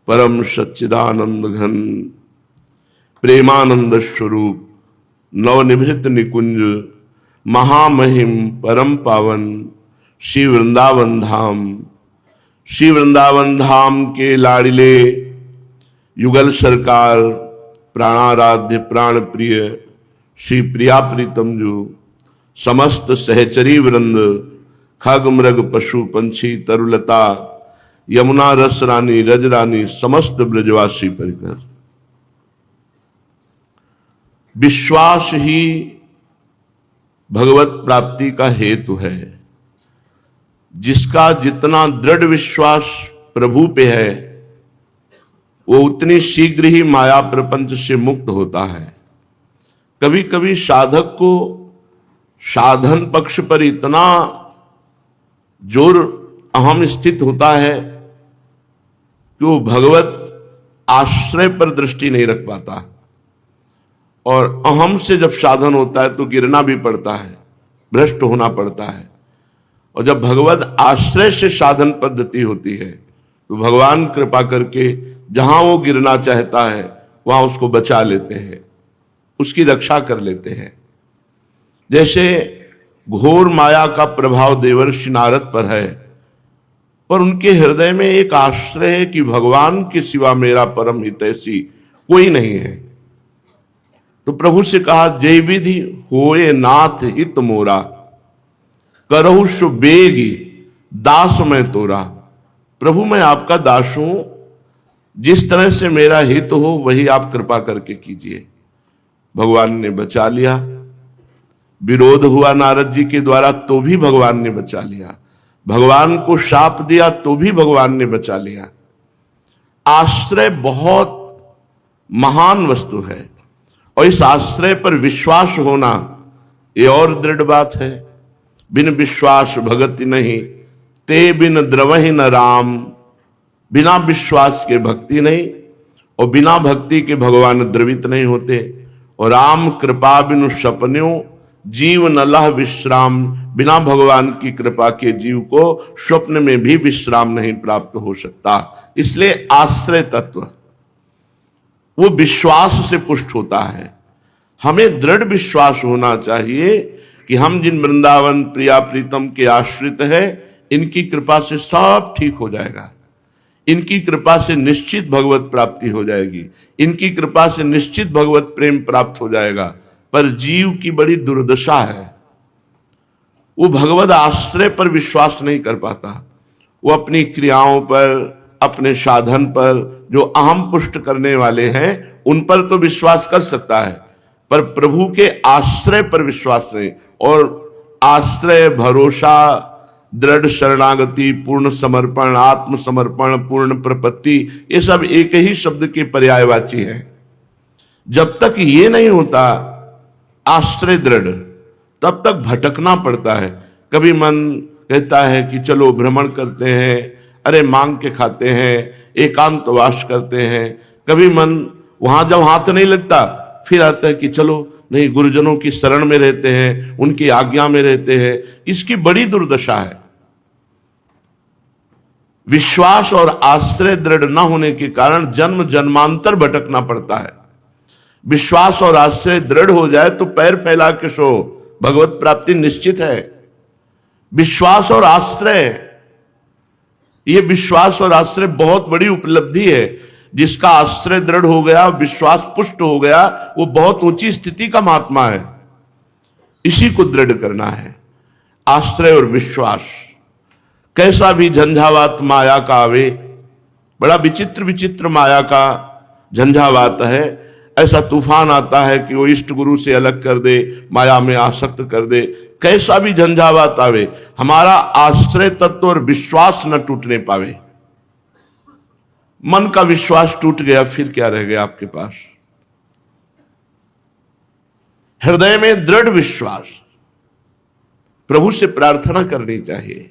परम सच्चिदानंद घन प्रेमानंद स्वरूप नवनिभृत निकुंज महामहिम परम पावन श्री वृंदावन धाम, श्री वृंदावन धाम के लाडिले युगल सरकार प्राणाराध्य प्राण प्रिय श्री प्रिया प्रीतम जो समस्त सहचरी वृंद खग मृग पशु पंछी तरुलता यमुना रस रानी रज रानी समस्त ब्रजवासी परिकर, विश्वास ही भगवत प्राप्ति का हेतु है। जिसका जितना दृढ़ विश्वास प्रभु पे है वो उतनी शीघ्र ही माया प्रपंच से मुक्त होता है। कभी कभी साधक को साधन पक्ष पर इतना जोर अहम स्थित होता है कि वो भगवत आश्रय पर दृष्टि नहीं रख पाता, और अहम से जब साधन होता है तो गिरना भी पड़ता है, भ्रष्ट होना पड़ता है। और जब भगवत आश्रय से साधन पद्धति होती है तो भगवान कृपा करके जहां वो गिरना चाहता है वहां उसको बचा लेते हैं, उसकी रक्षा कर लेते हैं। जैसे घोर माया का प्रभाव देवर्षि नारद पर है, पर उनके हृदय में एक आश्रय है कि भगवान के सिवा मेरा परम हितैषी कोई नहीं है। तो प्रभु से कहा, जय विधि होए नाथ हित मोरा, करहु सु बेगी दास मैं तोरा। प्रभु मैं आपका दास हूं, जिस तरह से मेरा हित हो वही आप कृपा करके कीजिए। भगवान ने बचा लिया। विरोध हुआ नारद जी के द्वारा तो भी भगवान ने बचा लिया, भगवान को शाप दिया तो भी भगवान ने बचा लिया। आश्रय बहुत महान वस्तु है, और इस आश्रय पर विश्वास होना ये और दृढ़ बात है। बिन विश्वास भगति नहीं, ते बिन द्रवहि न राम। बिना विश्वास के भक्ति नहीं, और बिना भक्ति के भगवान द्रवित नहीं होते। और राम कृपा बिनु सपन्यों जीव न लह विश्राम। बिना भगवान की कृपा के जीव को स्वप्न में भी विश्राम नहीं प्राप्त हो सकता। इसलिए आश्रय तत्व वो विश्वास से पुष्ट होता है। हमें दृढ़ विश्वास होना चाहिए कि हम जिन वृंदावन प्रिया प्रीतम के आश्रित है, इनकी कृपा से सब ठीक हो जाएगा, इनकी कृपा से निश्चित भगवत प्राप्ति हो जाएगी, इनकी कृपा से निश्चित भगवत प्रेम प्राप्त हो जाएगा। पर जीव की बड़ी दुर्दशा है, वो भगवत आश्रय पर विश्वास नहीं कर पाता। वो अपनी क्रियाओं पर, अपने साधन पर, जो अहम पुष्ट करने वाले हैं उन पर तो विश्वास कर सकता है, पर प्रभु के आश्रय पर विश्वास नहीं। और आश्रय, भरोसा, दृढ़ शरणागति, पूर्ण समर्पण, आत्मसमर्पण, पूर्ण प्रपत्ति, ये सब एक ही शब्द के पर्यायवाची हैं। जब तक ये नहीं होता आश्रय दृढ़, तब तक भटकना पड़ता है। कभी मन कहता है कि चलो भ्रमण करते हैं, अरे मांग के खाते हैं, एकांतवास करते हैं। कभी मन वहां जब हाथ नहीं लगता फिर आता है कि चलो नहीं, गुरुजनों की शरण में रहते हैं, उनकी आज्ञा में रहते हैं। इसकी बड़ी दुर्दशा है। विश्वास और आश्रय दृढ़ न होने के कारण जन्म जन्मांतर भटकना पड़ता है। विश्वास और आश्रय दृढ़ हो जाए तो पैर फैला के सो, भगवत प्राप्ति निश्चित है। विश्वास और आश्रय, ये विश्वास और आश्रय बहुत बड़ी उपलब्धि है। जिसका आश्रय दृढ़ हो गया, विश्वास पुष्ट हो गया, वो बहुत ऊंची स्थिति का महात्मा है। इसी को दृढ़ करना है, आश्रय और विश्वास। कैसा भी झंझावात माया का आवे, बड़ा विचित्र विचित्र माया का झंझावात है। ऐसा तूफान आता है कि वो इष्ट गुरु से अलग कर दे, माया में आसक्त कर दे। कैसा भी झंझावात आवे, हमारा आश्रय तत्व और विश्वास न टूटने पावे। मन का विश्वास टूट गया, फिर क्या रह गया आपके पास? हृदय में दृढ़ विश्वास। प्रभु से प्रार्थना करनी चाहिए,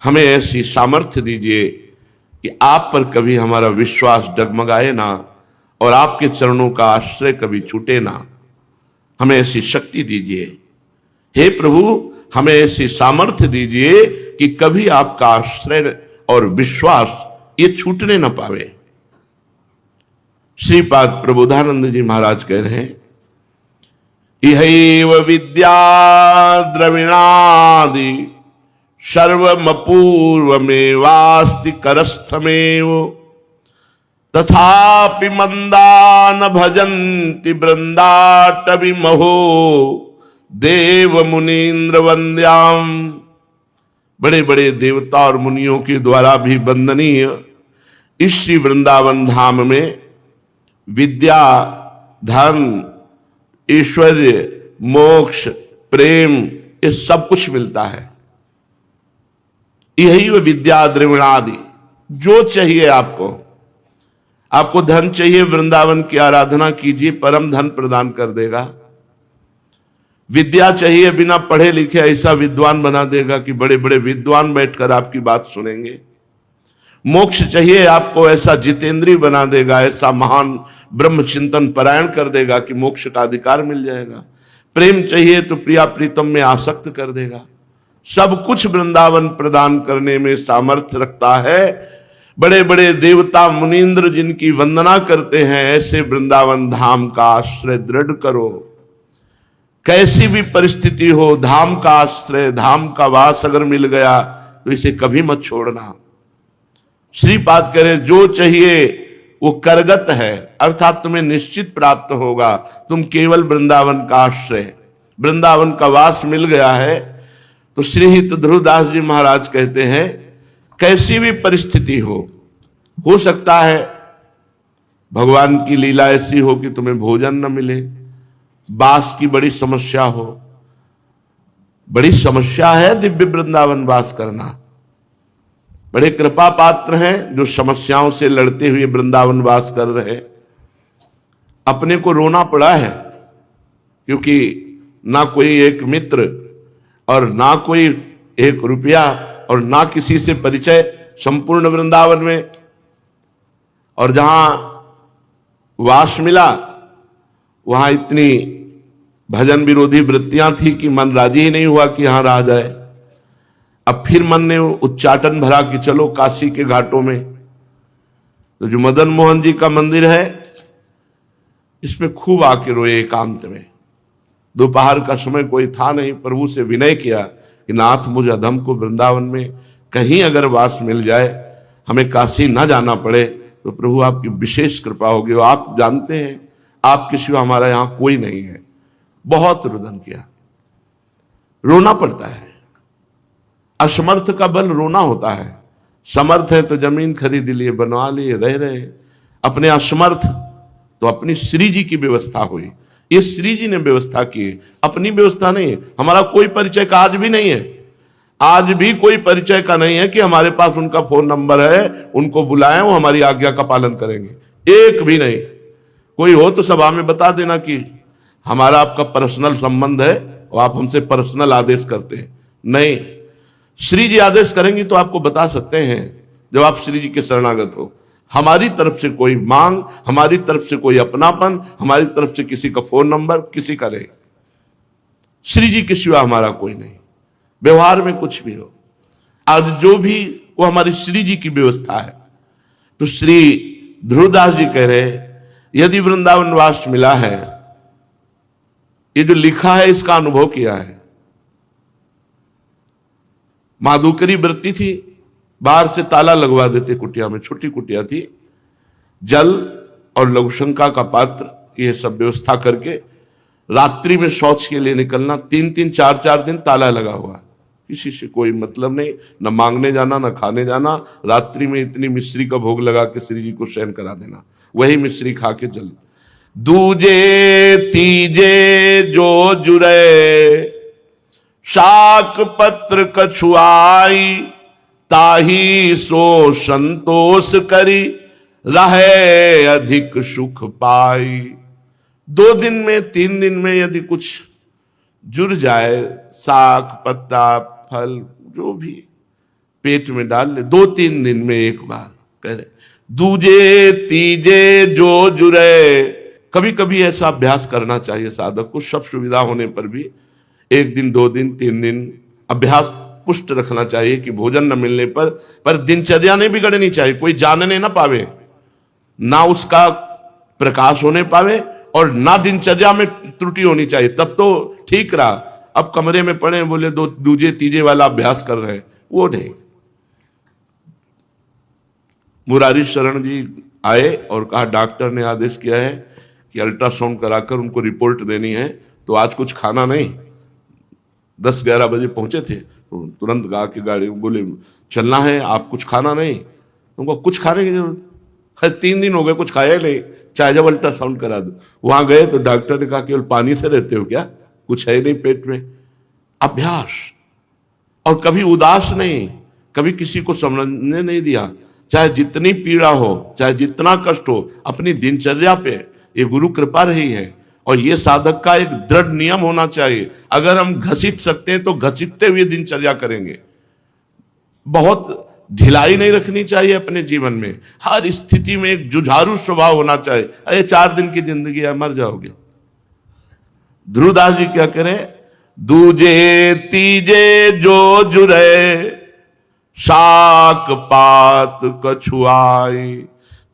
हमें ऐसी सामर्थ्य दीजिए कि आप पर कभी हमारा विश्वास डगमगाए ना, और आपके चरणों का आश्रय कभी छूटे ना। हमें ऐसी शक्ति दीजिए। हे प्रभु, हमें ऐसी सामर्थ्य दीजिए कि कभी आपका आश्रय और विश्वास ये छूटने न पावे। श्रीपाद प्रबोधानंद जी महाराज कह रहे हैं, इहैव विद्या द्रविणादि सर्वमपूर्वमेवास्ति करस्थमेव तथापि मंदा न भजन्ति वृंदाटवी महो देव मुनीन्द्र वंद्याम। बड़े बड़े देवता और मुनियों के द्वारा भी वंदनीय इस श्री वृंदावन धाम में विद्या, धन, ऐश्वर्य, मोक्ष, प्रेम, ये सब कुछ मिलता है। यही वो विद्या द्रविणादि, जो चाहिए आपको धन चाहिए, वृंदावन की आराधना कीजिए, परम धन प्रदान कर देगा। विद्या चाहिए, बिना पढ़े लिखे ऐसा विद्वान बना देगा कि बड़े बड़े विद्वान बैठकर आपकी बात सुनेंगे। मोक्ष चाहिए आपको, ऐसा जितेंद्रीय बना देगा, ऐसा महान ब्रह्म चिंतन परायण कर देगा कि मोक्ष का अधिकार मिल जाएगा। प्रेम चाहिए तो प्रिया प्रीतम में आसक्त कर देगा। सब कुछ वृंदावन प्रदान करने में सामर्थ्य रखता है। बड़े बड़े देवता मुनीन्द्र जिनकी वंदना करते हैं, ऐसे वृंदावन धाम का आश्रय दृढ़ करो। कैसी भी परिस्थिति हो, धाम का आश्रय, धाम का वास अगर मिल गया तो इसे कभी मत छोड़ना। श्रीपाद कह रहे, जो चाहिए वो करगत है, अर्थात तुम्हें निश्चित प्राप्त होगा। तुम केवल वृंदावन का आश्रय, वृंदावन का वास मिल गया है। तो श्री हित ध्रुवदास जी महाराज कहते हैं, कैसी भी परिस्थिति हो सकता है भगवान की लीला ऐसी हो कि तुम्हें भोजन न मिले, वास की बड़ी समस्या हो। बड़ी समस्या है दिव्य वृंदावन वास करना। बड़े कृपा पात्र हैं जो समस्याओं से लड़ते हुए वृंदावन वास कर रहे। अपने को रोना पड़ा है, क्योंकि ना कोई एक मित्र और ना कोई एक रुपया और ना किसी से परिचय संपूर्ण वृंदावन में। और जहां वास मिला वहां इतनी भजन विरोधी वृत्तियां थी कि मन राजी ही नहीं हुआ कि यहां रहा जाए। अब फिर मन ने उच्चाटन भरा कि चलो काशी के घाटों में। तो जो मदन मोहन जी का मंदिर है, इसमें खूब आके रोए एकांत में। दोपहर का समय कोई था नहीं, प्रभु से विनय किया कि नाथ मुझे अधम को वृंदावन में कहीं अगर वास मिल जाए, हमें काशी ना जाना पड़े, तो प्रभु आपकी विशेष कृपा होगी। आप जानते हैं आपके सिवा हमारा यहां कोई नहीं है। बहुत रुदन किया, रोना पड़ता है। असमर्थ का बल रोना होता है। समर्थ है तो जमीन खरीद लिए, बनवा लिए, रह रहे। अपने असमर्थ तो अपनी श्री जी की व्यवस्था हुई। ये श्री जी ने व्यवस्था की, अपनी व्यवस्था नहीं है। हमारा कोई परिचय का आज भी नहीं है, आज भी कोई परिचय का नहीं है कि हमारे पास उनका फोन नंबर है, उनको बुलाएं, वो हमारी आज्ञा का पालन करेंगे। एक भी नहीं। कोई हो तो सभा में बता देना कि हमारा आपका पर्सनल संबंध है और आप हमसे पर्सनल आदेश करते हैं। नहीं, श्री जी आदेश करेंगी तो आपको बता सकते हैं जब आप श्री जी के शरणागत हो। हमारी तरफ से कोई मांग, हमारी तरफ से कोई अपनापन, हमारी तरफ से किसी का फोन नंबर, किसी का नहीं। श्री जी के सिवा हमारा कोई नहीं। व्यवहार में कुछ भी हो, आज जो भी वो हमारी श्री जी की व्यवस्था है। तो श्री ध्रुवदास जी कह रहे, यदि वृंदावन वास मिला है, ये जो लिखा है इसका अनुभव किया है। माधुकरी वृत्ति थी, बाहर से ताला लगवा देते कुटिया में, छोटी कुटिया थी, जल और लघुशंका का पात्र, ये सब व्यवस्था करके रात्रि में शौच के लिए निकलना। 3-3, 4-4 दिन ताला लगा हुआ, किसी से कोई मतलब नहीं, न मांगने जाना न खाने जाना। रात्रि में इतनी मिश्री का भोग लगा के श्री जी को शयन करा देना, वही मिश्री खा के चल। दूजे तीजे जो जुरे शाक पत्र कछुआई, ताही सो संतोष करी रहे अधिक सुख पाई। 2 दिन में 3 दिन में यदि कुछ जुड़ जाए, साग पत्ता फल जो भी पेट में डाल ले, 2-3 दिन में एक बार कह रहे। दूजे तीजे जो जुड़े, कभी कभी ऐसा अभ्यास करना चाहिए साधक को। सब सुविधा होने पर भी 1 दिन 2 दिन 3 दिन अभ्यास पुष्ट रखना चाहिए कि भोजन न मिलने पर दिनचर्या नहीं बिगड़नी चाहिए। कोई जानने ना पावे, ना उसका प्रकाश होने पावे और ना दिनचर्या में त्रुटि होनी चाहिए, तब तो ठीक रहा। अब कमरे में पड़े बोले दो दूजे तीजे वाला अभ्यास कर रहे हैं, वो नहीं। मुरारी शरण जी आए और कहा डॉक्टर ने आदेश किया है कि अल्ट्रासाउंड कराकर उनको रिपोर्ट देनी है, तो आज कुछ खाना नहीं। 10-11 बजे पहुंचे थे, तो तुरंत गा के गाड़ी बोले चलना है, आप कुछ खाना नहीं। उनको कुछ खाने की जरूरत है, 3 दिन हो गए कुछ खाया नहीं, चाहे जब अल्ट्रासाउंड करा दो। वहां गए तो डॉक्टर ने कहा केवल पानी से रहते हो क्या, कुछ है नहीं पेट में। अभ्यास, और कभी उदास नहीं, कभी किसी को समझने नहीं दिया, चाहे जितनी पीड़ा हो, चाहे जितना कष्ट हो, अपनी दिनचर्या पे ये गुरु कृपा रही है। और ये साधक का एक दृढ़ नियम होना चाहिए, अगर हम घसीट सकते हैं तो घसीटते हुए दिनचर्या करेंगे। बहुत ढिलाई नहीं रखनी चाहिए अपने जीवन में, हर स्थिति में एक जुझारू स्वभाव होना चाहिए। अरे 4 दिन की जिंदगी है, मर जाओगे। ध्रुवदास जी क्या करें, दूजे तीजे जो जुरे शाक पात कछुआई,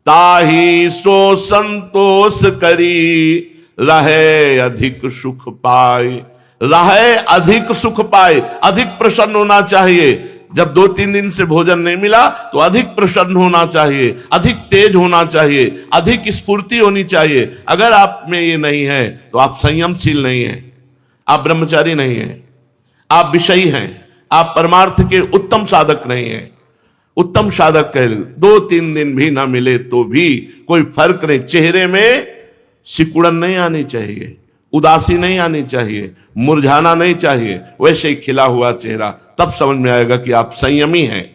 ताही सो संतोष करी रहे अधिक सुख पाए। रहे अधिक सुख पाए, अधिक प्रसन्न होना चाहिए। जब 2-3 दिन से भोजन नहीं मिला तो अधिक प्रसन्न होना चाहिए, अधिक तेज होना चाहिए, अधिक स्फूर्ति होनी चाहिए। अगर आप में ये नहीं है तो आप संयमशील नहीं हैं, आप ब्रह्मचारी नहीं हैं, आप विषयी हैं, आप परमार्थ के उत्तम साधक नहीं हैं। उत्तम साधक कह 2-3 दिन भी ना मिले तो भी कोई फर्क नहीं, चेहरे में सिकुड़न नहीं आनी चाहिए, उदासी नहीं आनी चाहिए, मुरझाना नहीं चाहिए, वैसे ही खिला हुआ चेहरा, तब समझ में आएगा कि आप संयमी हैं।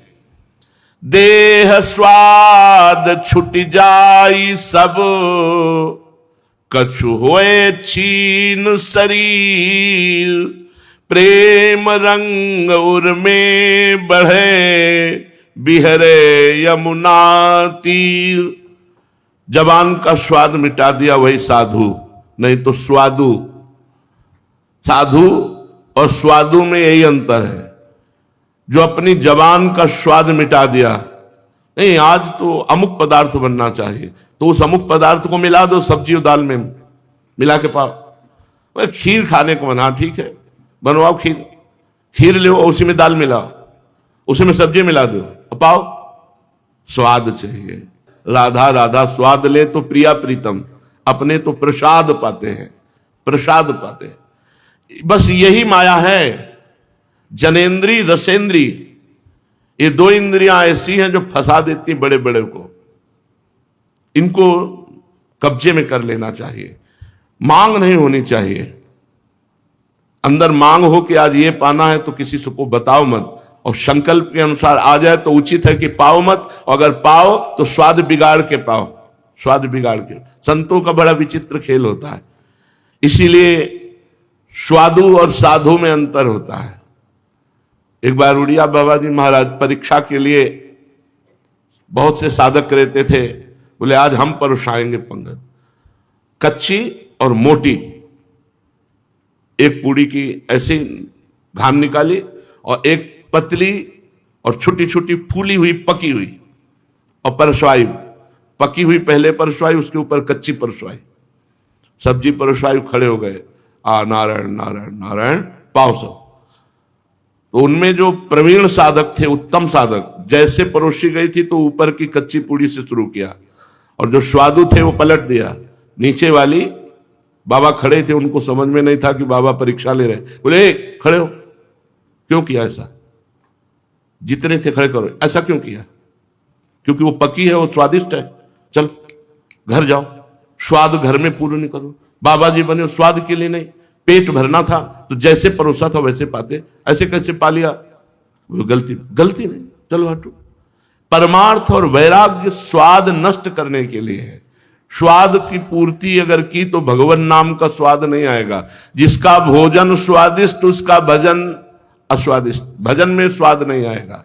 देह स्वाद छुट जाई सब, कछु होए छीन शरीर, प्रेम रंग उर में बढ़े, बिहरे यमुना तीर। जबान का स्वाद मिटा दिया वही साधु, नहीं तो स्वादु। साधु और स्वादु में यही अंतर है, जो अपनी जबान का स्वाद मिटा दिया, नहीं आज तो अमुक पदार्थ बनना चाहिए, तो उस अमुक पदार्थ को मिला दो सब्जी और दाल में मिला के पाओ। खीर खाने को मना, ठीक है बनवाओ खीर, खीर ले उसी में दाल मिलाओ, उसी में सब्जी मिला दो, पाओ। स्वाद चाहिए, राधा राधा स्वाद ले तो प्रिया प्रीतम, अपने तो प्रसाद पाते हैं, प्रसाद पाते हैं। बस यही माया है। जनेन्द्री रसेंद्री, ये 2 इंद्रियां ऐसी हैं जो फंसा देती बड़े बड़े को, इनको कब्जे में कर लेना चाहिए। मांग नहीं होनी चाहिए, अंदर मांग हो कि आज ये पाना है तो किसी को बताओ मत, और संकल्प के अनुसार आ जाए तो उचित है कि पाओ मत, और अगर पाओ तो स्वाद बिगाड़ के पाओ, स्वाद बिगाड़ के। संतों का बड़ा विचित्र खेल होता है, इसीलिए स्वादु और साधु में अंतर होता है। एक बार उड़िया बाबा जी महाराज परीक्षा के लिए बहुत से साधक रहते थे, बोले आज हम परोसाएंगे पंगत, कच्ची और मोटी। एक पूड़ी की ऐसी घाम निकाली और एक पतली और छोटी छोटी फूली हुई पकी हुई और परसवाई, पकी हुई पहले परसवाई, उसके ऊपर कच्ची परसवाई, सब्जी परसवाई। खड़े हो गए, नारायण नारायण नारायण, पाओ सब। तो उनमें जो प्रवीण साधक थे, उत्तम साधक, जैसे परोसी गई थी तो ऊपर की कच्ची पूड़ी से शुरू किया, और जो स्वादु थे वो पलट दिया। नीचे वाली बाबा खड़े थे, उनको समझ में नहीं था कि बाबा परीक्षा ले रहे, बोले खड़े हो, क्यों किया ऐसा? जितने थे खड़े करो, ऐसा क्यों किया? क्योंकि वो पकी है, वो स्वादिष्ट है, चल घर जाओ, स्वाद घर में पूर्ण करो। बाबा जी बने स्वाद के लिए नहीं, पेट भरना था तो जैसे परोसा था वैसे पाते, ऐसे कैसे पा लिया? गलती गलती नहीं, चलो हटो। परमार्थ और वैराग्य स्वाद नष्ट करने के लिए है। स्वाद की पूर्ति अगर की तो भगवान नाम का स्वाद नहीं आएगा। जिसका भोजन स्वादिष्ट उसका भजन अस्वादिष्ट, भजन में स्वाद नहीं आएगा।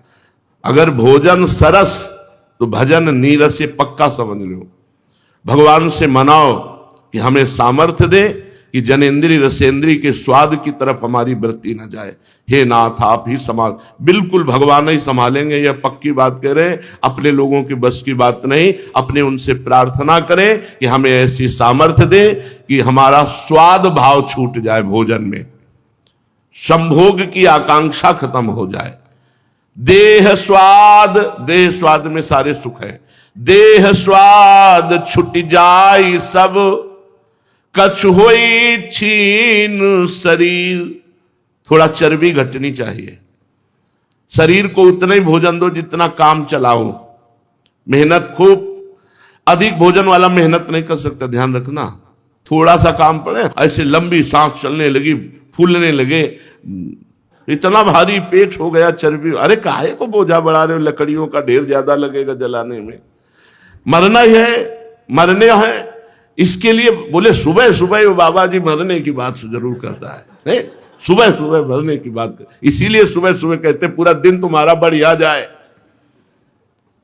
अगर भोजन सरस तो भजन नीरस, से पक्का समझ लो। भगवान से मनाओ कि हमें सामर्थ्य दे कि जनेंद्रिय रसेंद्रिय के स्वाद की तरफ हमारी वृत्ति न जाए। हे नाथ आप ही संभाल, बिल्कुल भगवान ही संभालेंगे, यह पक्की बात कह रहे हैं, अपने लोगों की बस की बात नहीं। अपने उनसे प्रार्थना करें कि हमें ऐसी सामर्थ्य दे कि हमारा स्वाद भाव छूट जाए, भोजन में संभोग की आकांक्षा खत्म हो जाए। देह स्वाद में सारे सुख है। देह स्वाद छुट जाए सब, कछ होई छीन शरीर। थोड़ा चर्बी घटनी चाहिए, शरीर को उतना ही भोजन दो जितना काम चलाओ। मेहनत खूब, अधिक भोजन वाला मेहनत नहीं कर सकता, ध्यान रखना। थोड़ा सा काम पड़े, ऐसे लंबी सांस चलने लगी, फूलने लगे, इतना भारी पेट हो गया, चर्बी। अरे काहे को बोझा बढ़ा रहे हो, लकड़ियों का ढेर ज्यादा लगेगा जलाने में। मरना ही है, मरने है, इसके लिए बोले सुबह सुबह वो बाबा जी मरने की बात जरूर करता है, नहीं? सुबह सुबह मरने की बात, इसीलिए सुबह सुबह कहते पूरा दिन तुम्हारा बढ़िया जाए।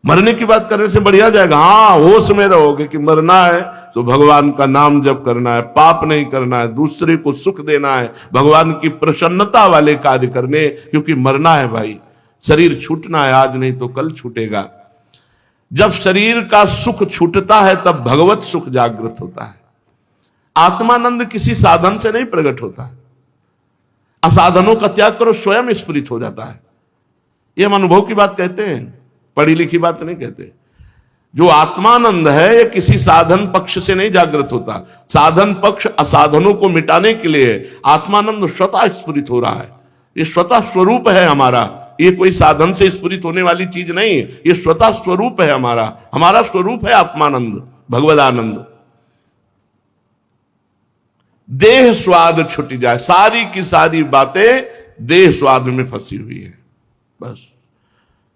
मरने की बात करने से बढ़िया जाएगा। हाँ, होश में रहोगे कि मरना है तो भगवान का नाम जप करना है, पाप नहीं करना है, दूसरे को सुख देना है, भगवान की प्रसन्नता वाले कार्य करने, क्योंकि मरना है भाई। शरीर छूटना है, आज नहीं तो कल छूटेगा। जब शरीर का सुख छूटता है तब भगवत सुख जागृत होता है। आत्मानंद किसी साधन से नहीं प्रकट होता है। असाधनों का त्याग करो, स्वयं स्फुरित हो जाता है। यह हम अनुभव की बात कहते हैं, पढ़ी लिखी बात नहीं कहते। जो आत्मानंद है यह किसी साधन पक्ष से नहीं जागृत होता। साधन पक्ष असाधनों को मिटाने के लिए, आत्मानंद स्वतः स्फुरित हो रहा है। ये स्वतः स्वरूप है हमारा, ये कोई साधन से स्फुरित होने वाली चीज नहीं, ये स्वतः स्वरूप है हमारा। हमारा स्वरूप है आत्मानंद, भगवदानंद। देह स्वाद छूट जाए, सारी की सारी बातें देह स्वाद में फंसी हुई है। बस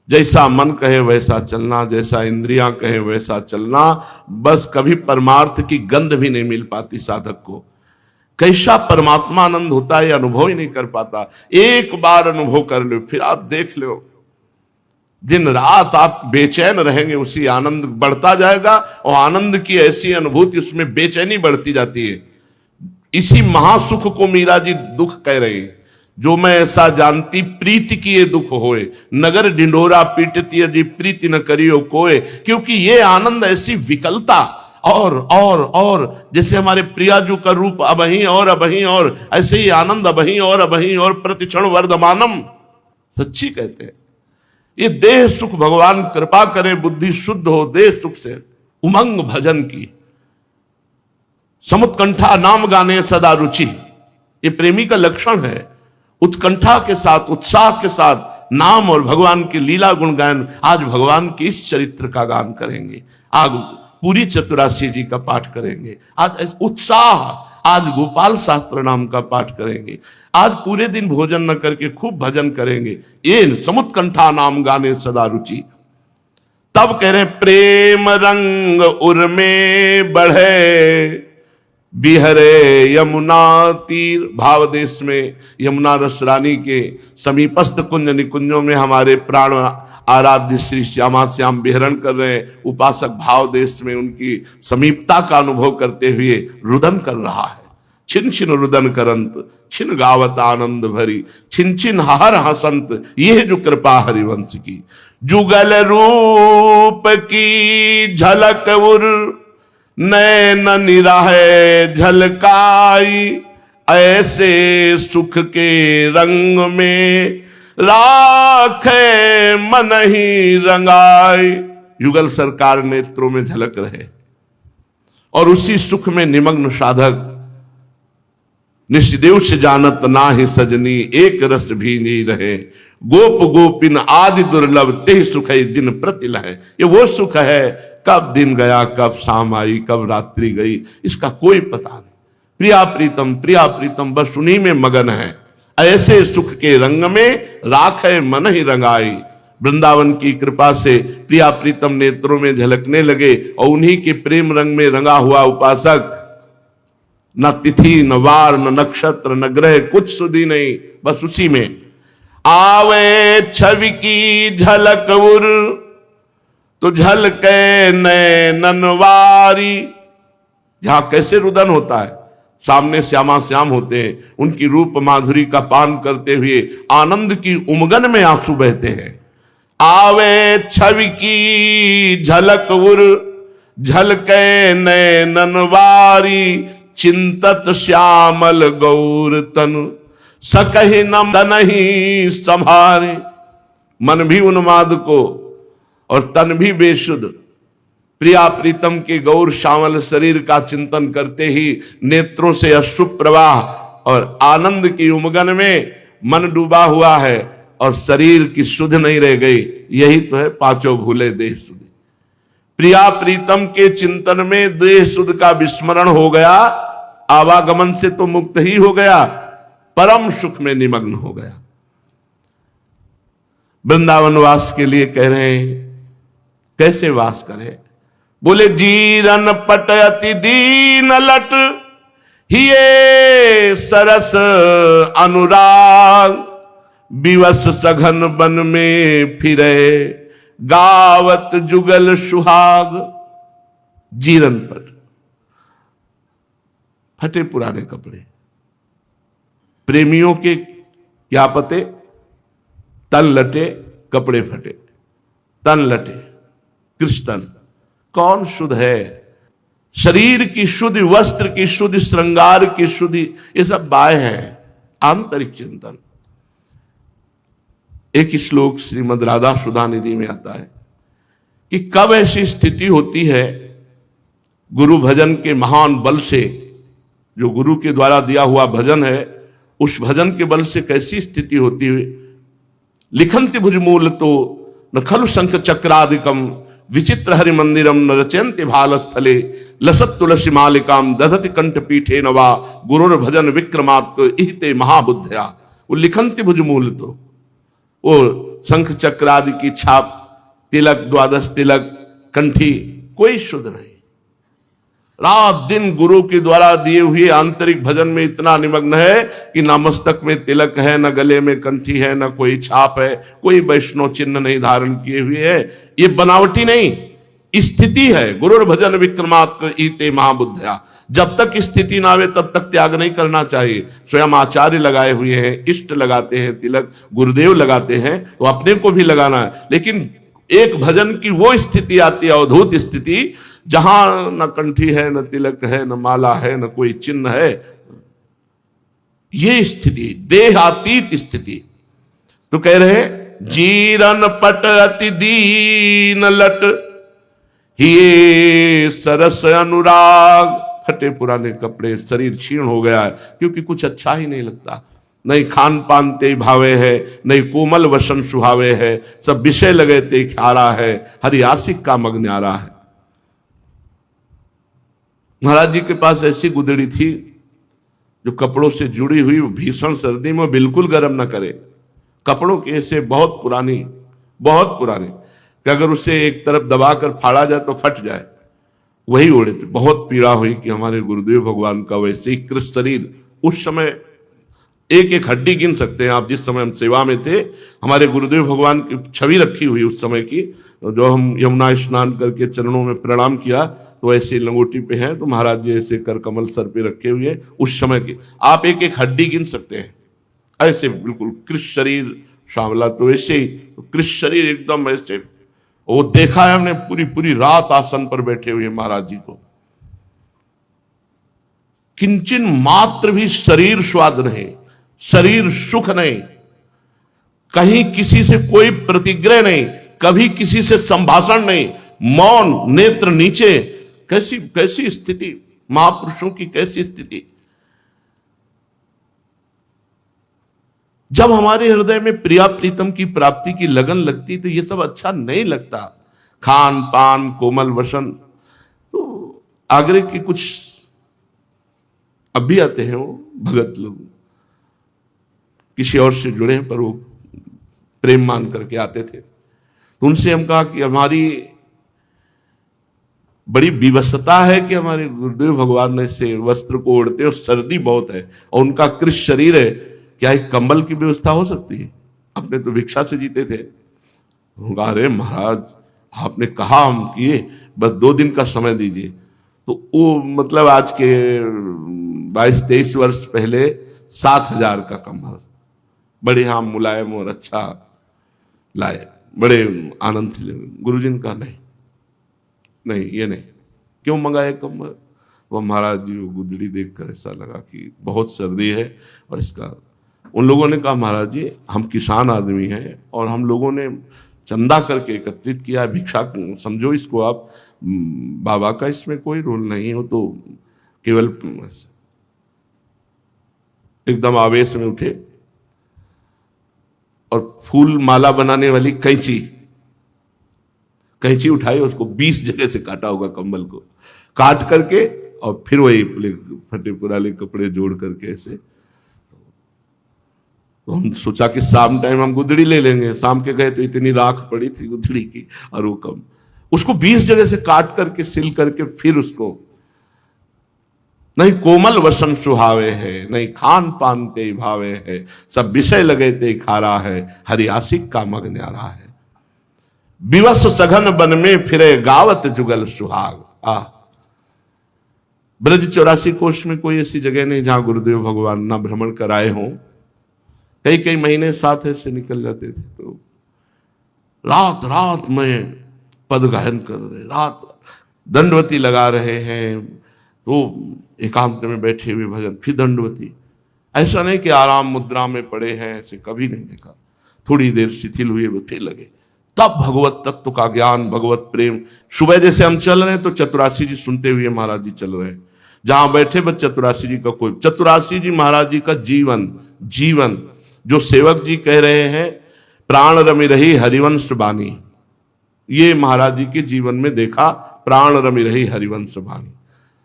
जैसा मन कहे वैसा चलना, जैसा इंद्रियां कहे वैसा चलना। बस कभी परमार्थ की गंध भी नहीं मिल पाती साधक को। कैसा परमात्मा आनंद होता है, अनुभव ही नहीं कर पाता। एक बार अनुभव कर लो, फिर आप देख लो, दिन रात आप बेचैन रहेंगे, उसी आनंद बढ़ता जाएगा। और आनंद की ऐसी अनुभूति, उसमें बेचैनी बढ़ती जाती है। इसी महासुख को मीरा जी दुख कह रहे हैं। जो मैं ऐसा जानती प्रीति किए दुख होए, नगर ढिंढोरा पीटती जी प्रीति न करियो कोय। क्योंकि ये आनंद ऐसी विकलता और जैसे हमारे प्रियाजू का रूप अबहीं और ऐसे ही आनंद अबहीं और प्रतिक्षण वर्धमानम। सच्ची कहते हैं। ये देह सुख भगवान कृपा करे, बुद्धि शुद्ध हो, देह सुख से उमंग भजन की। समुत्कंठा नाम गाने सदा रुचि, ये प्रेमी का लक्षण है। उत्कंठा के साथ, उत्साह के साथ नाम और भगवान की लीला गुण गायन। आज भगवान के इस चरित्र का गान करेंगे, आज पूरी चतुरासी जी का पाठ करेंगे, आज उत्साह, आज गोपाल शास्त्र नाम का पाठ करेंगे, आज पूरे दिन भोजन न करके खूब भजन करेंगे। ये समुत्कंठा नाम गाने सदा रुचि। तब कह रहे प्रेम रंग उर में बढ़े, बिहरे यमुना तीर। भाव देश में यमुना रसरानी के समीपस्थ कुंज निकुंजों में हमारे प्राण आराध्य श्री श्यामा श्याम विहरण कर रहे हैं। उपासक भाव देश में उनकी समीपता का अनुभव करते हुए रुदन कर रहा है। छिन छिन रुदन करंत, छिन गावत आनंद भरी, छिन छिन हर हसंत, ये जो कृपा हरिवंश की। जुगल रूप की झलक उर, नैन निराहे झलकाई, ऐसे सुख के रंग में राखे मन ही रंगाई। युगल सरकार नेत्रों में झलक रहे और उसी सुख में निमग्न साधक। निष्देव से जानत ना ही सजनी, एक रस भी नहीं रहे, गोप गोपिन आदि दुर्लभ, ते सुख है दिन प्रति लहे। ये वो सुख है, कब दिन गया, कब शाम आई, कब रात्रि गई, इसका कोई पता नहीं। प्रिया प्रीतम बस उन्हीं में मगन है। ऐसे सुख के रंग में राखे मन ही रंगाई। वृंदावन की कृपा से प्रिया प्रीतम नेत्रों में झलकने लगे और उन्हीं के प्रेम रंग में रंगा हुआ उपासक न तिथि न वार न नक्षत्र न ग्रह कुछ सुधी नहीं, बस उसी में आवे छवि की झलक उर, तो झलके नैननवारी। यहां कैसे रुदन होता है, सामने श्यामा श्याम होते हैं, उनकी रूप माधुरी का पान करते हुए आनंद की उमगन में आंसू बहते हैं। आवे छवि की झलक उर झलके नैननवारी, चिंतत श्यामल गौर तनु सकहि न तनहि संभारे। मन भी उन्माद को और तन भी बेसुध, प्रिया प्रीतम के गौर श्यामल शरीर का चिंतन करते ही नेत्रों से अश्रु प्रवाह और आनंद की उमगन में मन डूबा हुआ है और शरीर की सुध नहीं रह गई। यही तो है पांचों भूले देह सुध। प्रिया प्रीतम के चिंतन में देह सुध का विस्मरण हो गया, आवागमन से तो मुक्त ही हो गया, परम सुख में निमग्न हो गया। वृंदावन वास के लिए कह रहे हैं, कैसे वास करें? बोले जीरन पट अति दीन लट, हिये सरस अनुराग, विवश सघन वन में फिरे, गावत जुगल सुहाग। जीरन पट, फटे पुराने कपड़े, प्रेमियों के क्या पते? तन लटे कपड़े फटे, तन लटे कृष्ण। कौन शुद्ध है? शरीर की शुद्धि, वस्त्र की शुद्धि, श्रृंगार की शुद्धि, ये सब बाह्य है। आंतरिक चिंतन। एक श्लोक श्रीमद् राधा सुधा निधि में आता है कि कब ऐसी स्थिति होती है गुरु भजन के महान बल से, जो गुरु के द्वारा दिया हुआ भजन है, उस भजन के बल से कैसी स्थिति होती है। लिखंति भुजमूल तो न खलु शंख चक्रादिकम, विचित्र हरि मंदिरम न रचयन्ति भाल स्थले, लसत तुलसी मालिकाम दधति कंठ पीठे नवा, गुरुर भजन विक्रमात्म इहिते महाबुद्धया। वो लिखंति भुजमूल तो, वो शंख चक्र आदि की छाप, तिलक, द्वादश तिलक, कंठी, कोई शुद्ध नहीं। रात दिन गुरु के द्वारा दिए हुए आंतरिक भजन में इतना निमग्न है कि ना मस्तक में तिलक है, न गले में कंठी है, न कोई छाप है, कोई वैष्णव चिन्ह नहीं धारण किए हुए है। ये बनावटी नहीं, स्थिति है। गुरुर भजन विक्रमात्म इहिते महाबुद्धया। जब तक स्थिति ना आवे तब तक त्याग नहीं करना चाहिए। स्वयं आचार्य लगाए हुए हैं, इष्ट लगाते हैं तिलक, गुरुदेव लगाते हैं, तो अपने को भी लगाना है। लेकिन एक भजन की वो स्थिति आती है, अवधूत स्थिति, जहां न कंठी है, न तिलक है, न माला है, न कोई चिन्ह है। ये स्थिति देहातीत स्थिति। तो कह रहे जीरन पट अति दीन लट, ये सरस अनुराग। फटे पुराने कपड़े, शरीर क्षीण हो गया है, क्योंकि कुछ अच्छा ही नहीं लगता। नहीं खान पान ते भावे है, नहीं कोमल वसन सुहावे है, सब विषय लगे ते ख्यारा है, हरि आशिक का मग न्यारा है। महाराज जी के पास ऐसी गुदड़ी थी जो कपड़ों से जुड़ी हुई, भीषण सर्दी में बिल्कुल गर्म न करे। कपड़ों के ऐसे बहुत पुरानी कि अगर उसे एक तरफ दबाकर फाड़ा जाए तो फट जाए, वही ओढ़े थे। बहुत पीड़ा हुई कि हमारे गुरुदेव भगवान का वैसे ही कृष्ण शरीर। उस समय एक एक हड्डी गिन सकते हैं आप। जिस समय हम सेवा में थे, हमारे गुरुदेव भगवान की छवि रखी हुई उस समय की, जो हम यमुना स्नान करके चरणों में प्रणाम किया तो ऐसे लंगोटी पे हैं, तो महाराज जी ऐसे कर कमल सर पे रखे हुए उस समय के, आप एक एक हड्डी गिन सकते हैं। ऐसे बिल्कुल कृष्ण शरीर श्यामला, तो ऐसे ही कृष्ण शरीर एकदम ऐसे। वो देखा है हमने, पूरी पूरी रात आसन पर बैठे हुए महाराज जी को। किंचन मात्र भी शरीर स्वाद नहीं, शरीर सुख नहीं, कहीं किसी से कोई प्रतिग्रह नहीं, कभी किसी से संभाषण नहीं, मौन, नेत्र नीचे। कैसी कैसी स्थिति, महापुरुषों की कैसी स्थिति। जब हमारे हृदय में प्रिया प्रीतम की प्राप्ति की लगन लगती तो ये सब अच्छा नहीं लगता। खान पान, कोमल वसन। तो आगरे के कुछ अब भी आते हैं वो भगत लोग, किसी और से जुड़े हैं पर वो प्रेम मान करके आते थे। तो उनसे हम कहा कि हमारी बड़ी विवशता है कि हमारे गुरुदेव भगवान ने से वस्त्र को ओढ़ते और सर्दी बहुत है और उनका कृष्ण शरीर है, क्या एक कंबल की व्यवस्था हो सकती है? अपने तो भिक्षा से जीते थे। अरे महाराज आपने कहा, हम किए, बस 2 दिन का समय दीजिए। तो वो मतलब आज के 22-23 वर्ष पहले 7,000 का कंबल बढ़िया मुलायम और अच्छा लाए, बड़े आनंद थे। गुरुजी ने कहा नहीं ये नहीं। क्यों मंगाए कंबल? वो महाराज जी वो गुदड़ी देखकर ऐसा लगा कि बहुत सर्दी है और इसका। उन लोगों ने कहा महाराज जी हम किसान आदमी हैं और हम लोगों ने चंदा करके एकत्रित किया, भिक्षा समझो इसको आप, बाबा का इसमें कोई रोल नहीं हो, तो केवल एकदम आवेश में उठे और फूल माला बनाने वाली कैंची उठाई, उसको 20 जगह से काटा होगा कंबल को, काट करके और फिर वही फटे पुराने कपड़े जोड़ करके ऐसे। तो हम सोचा कि शाम टाइम हम गुदड़ी ले लेंगे, शाम के गए तो इतनी राख पड़ी थी गुदड़ी की और वो कम, उसको 20 जगह से काट करके सिल करके फिर उसको, नहीं कोमल वसन सुहावे है, नहीं खान पान ते भावे है, सब विषय लगे ते खारा है, हरि आशिक का मग न्यारा है। विवश सघन बन में फिरे गावत जुगल सुहाग। ब्रज 84 कोश में कोई ऐसी जगह नहीं जहां गुरुदेव भगवान ना भ्रमण कराए हों। कई महीने साथ ऐसे निकल जाते थे, तो रात में पद गायन कर रहे, रात दंडवती लगा रहे हैं, तो एकांत में बैठे हुए भजन, फिर दंडवती। ऐसा नहीं कि आराम मुद्रा में पड़े हैं, ऐसे कभी नहीं देखा। थोड़ी देर शिथिल हुए वो फिर लगे, तब भगवत तत्व का ज्ञान, भगवत प्रेम। सुबह जैसे हम चल रहे हैं तो चतुरासी जी सुनते हुए महाराज जी चल रहे हैं, जहां बैठे बस चतुरासी जी का कोई, चतुरासी जी महाराज जी का जीवन जो सेवक जी कह रहे हैं, प्राण रमि रही हरिवंश बानी, ये महाराज जी के जीवन में देखा, प्राण रमि रही हरिवंश बानी।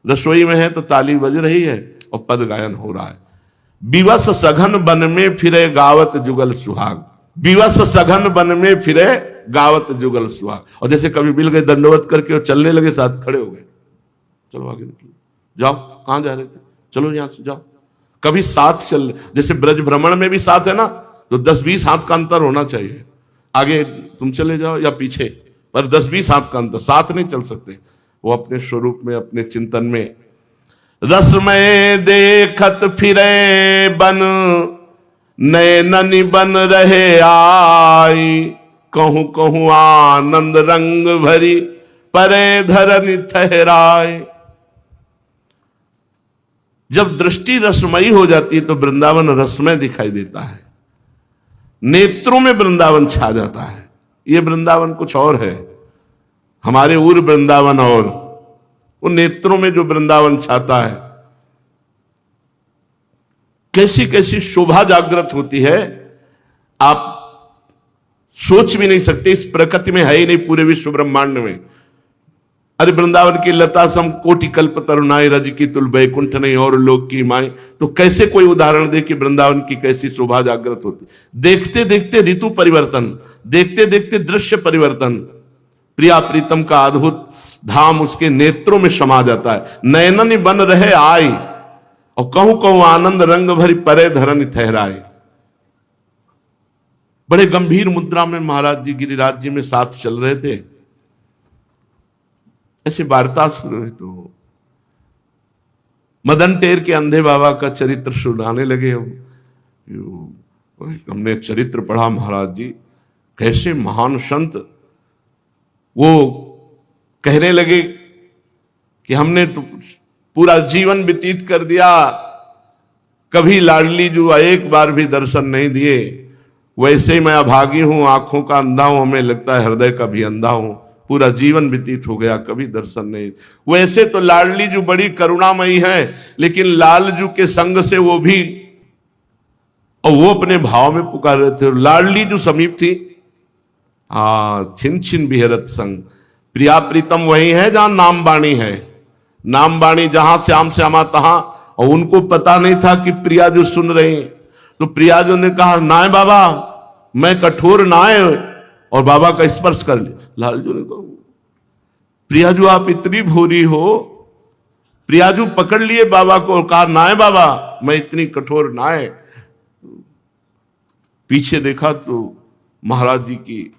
रसोई में है तो ताली बज रही है और पद गायन हो रहा है। विवश सघन बन में फिरे गावत जुगल सुहाग, विवश सघन बन में फिरे गावत जुगल सुहाग। और जैसे कभी मिल गए दंडवत करके और चलने लगे, साथ खड़े हो गए, चलो आगे निकलो, जाओ कहां जा रहे थे, चलो यहां से जाओ। कभी साथ चल, जैसे ब्रज भ्रमण में भी साथ है ना, तो 10-20 हाथ का अंतर होना चाहिए, आगे तुम चले जाओ या पीछे, पर 10-20 हाथ का अंतर, साथ नहीं चल सकते। वो अपने स्वरूप में, अपने चिंतन में, रस में देखत फिरे बन, नैननि बन रहे आई, कहूं कहूं आनंद रंग भरी, परे धरनि ठहराए। जब दृष्टि रसमयी हो जाती है तो वृंदावन रसमय दिखाई देता है, नेत्रों में वृंदावन छा जाता है। ये वृंदावन कुछ और है, हमारे उर वृंदावन, और वो नेत्रों में जो वृंदावन छाता है, कैसी कैसी शोभा जागृत होती है, आप सोच भी नहीं सकते। इस प्रकृति में है ही नहीं, पूरे विश्व ब्रह्मांड में। अरे वृंदावन की लता सम कोटि कल्प तरुणाई, रज की तुल बैकुंठ नहीं और लोक की माई। तो कैसे कोई उदाहरण दे कि वृंदावन की कैसी शोभा जागृत होती। देखते देखते ऋतु परिवर्तन, देखते देखते दृश्य परिवर्तन, प्रिया प्रीतम का अद्भुत धाम उसके नेत्रों में समा जाता है। नयननि बन रहे आई, और कहूं कहूं आनंद रंग भरी, परे धरनि ठहराए। बड़े गंभीर मुद्रा में महाराज जी गिरिराज जी में साथ चल रहे थे, ऐसी वार्ता शुरू हुई तो मदन टेर के अंधे बाबा का चरित्र सुनाने लगे। हमने चरित्र पढ़ा महाराज जी, कैसे महान संत। वो कहने लगे कि हमने तो पूरा जीवन व्यतीत कर दिया, कभी लाडली जो एक बार भी दर्शन नहीं दिए, वैसे ही मैं अभागी हूं, आंखों का अंधा हूं, हमें लगता है हृदय का भी अंधा हूं, पूरा जीवन व्यतीत हो गया, कभी दर्शन नहीं। वैसे तो लाडली जो बड़ी करुणामयी है, लेकिन लालजू के संग से वो भी, और वो अपने भाव में पुकार रहे थे। लाडली जो समीप थी, छिन छिन बिहरत संग, प्रिया प्रीतम वही है जहां नाम बाणी है, नाम बाणी जहां श्याम श्यामा तहां। और उनको पता नहीं था कि प्रिया जो सुन रहे हैं, तो प्रिया जो ने कहा, नाय बाबा मैं कठोर नाय, और बाबा का स्पर्श कर लिया। लालजू ने कहा, प्रियाजू आप इतनी भोरी हो। प्रियाजू पकड़ लिए बाबा को, कहा नाय बाबा मैं इतनी कठोर नाय। पीछे देखा तो महाराज जी की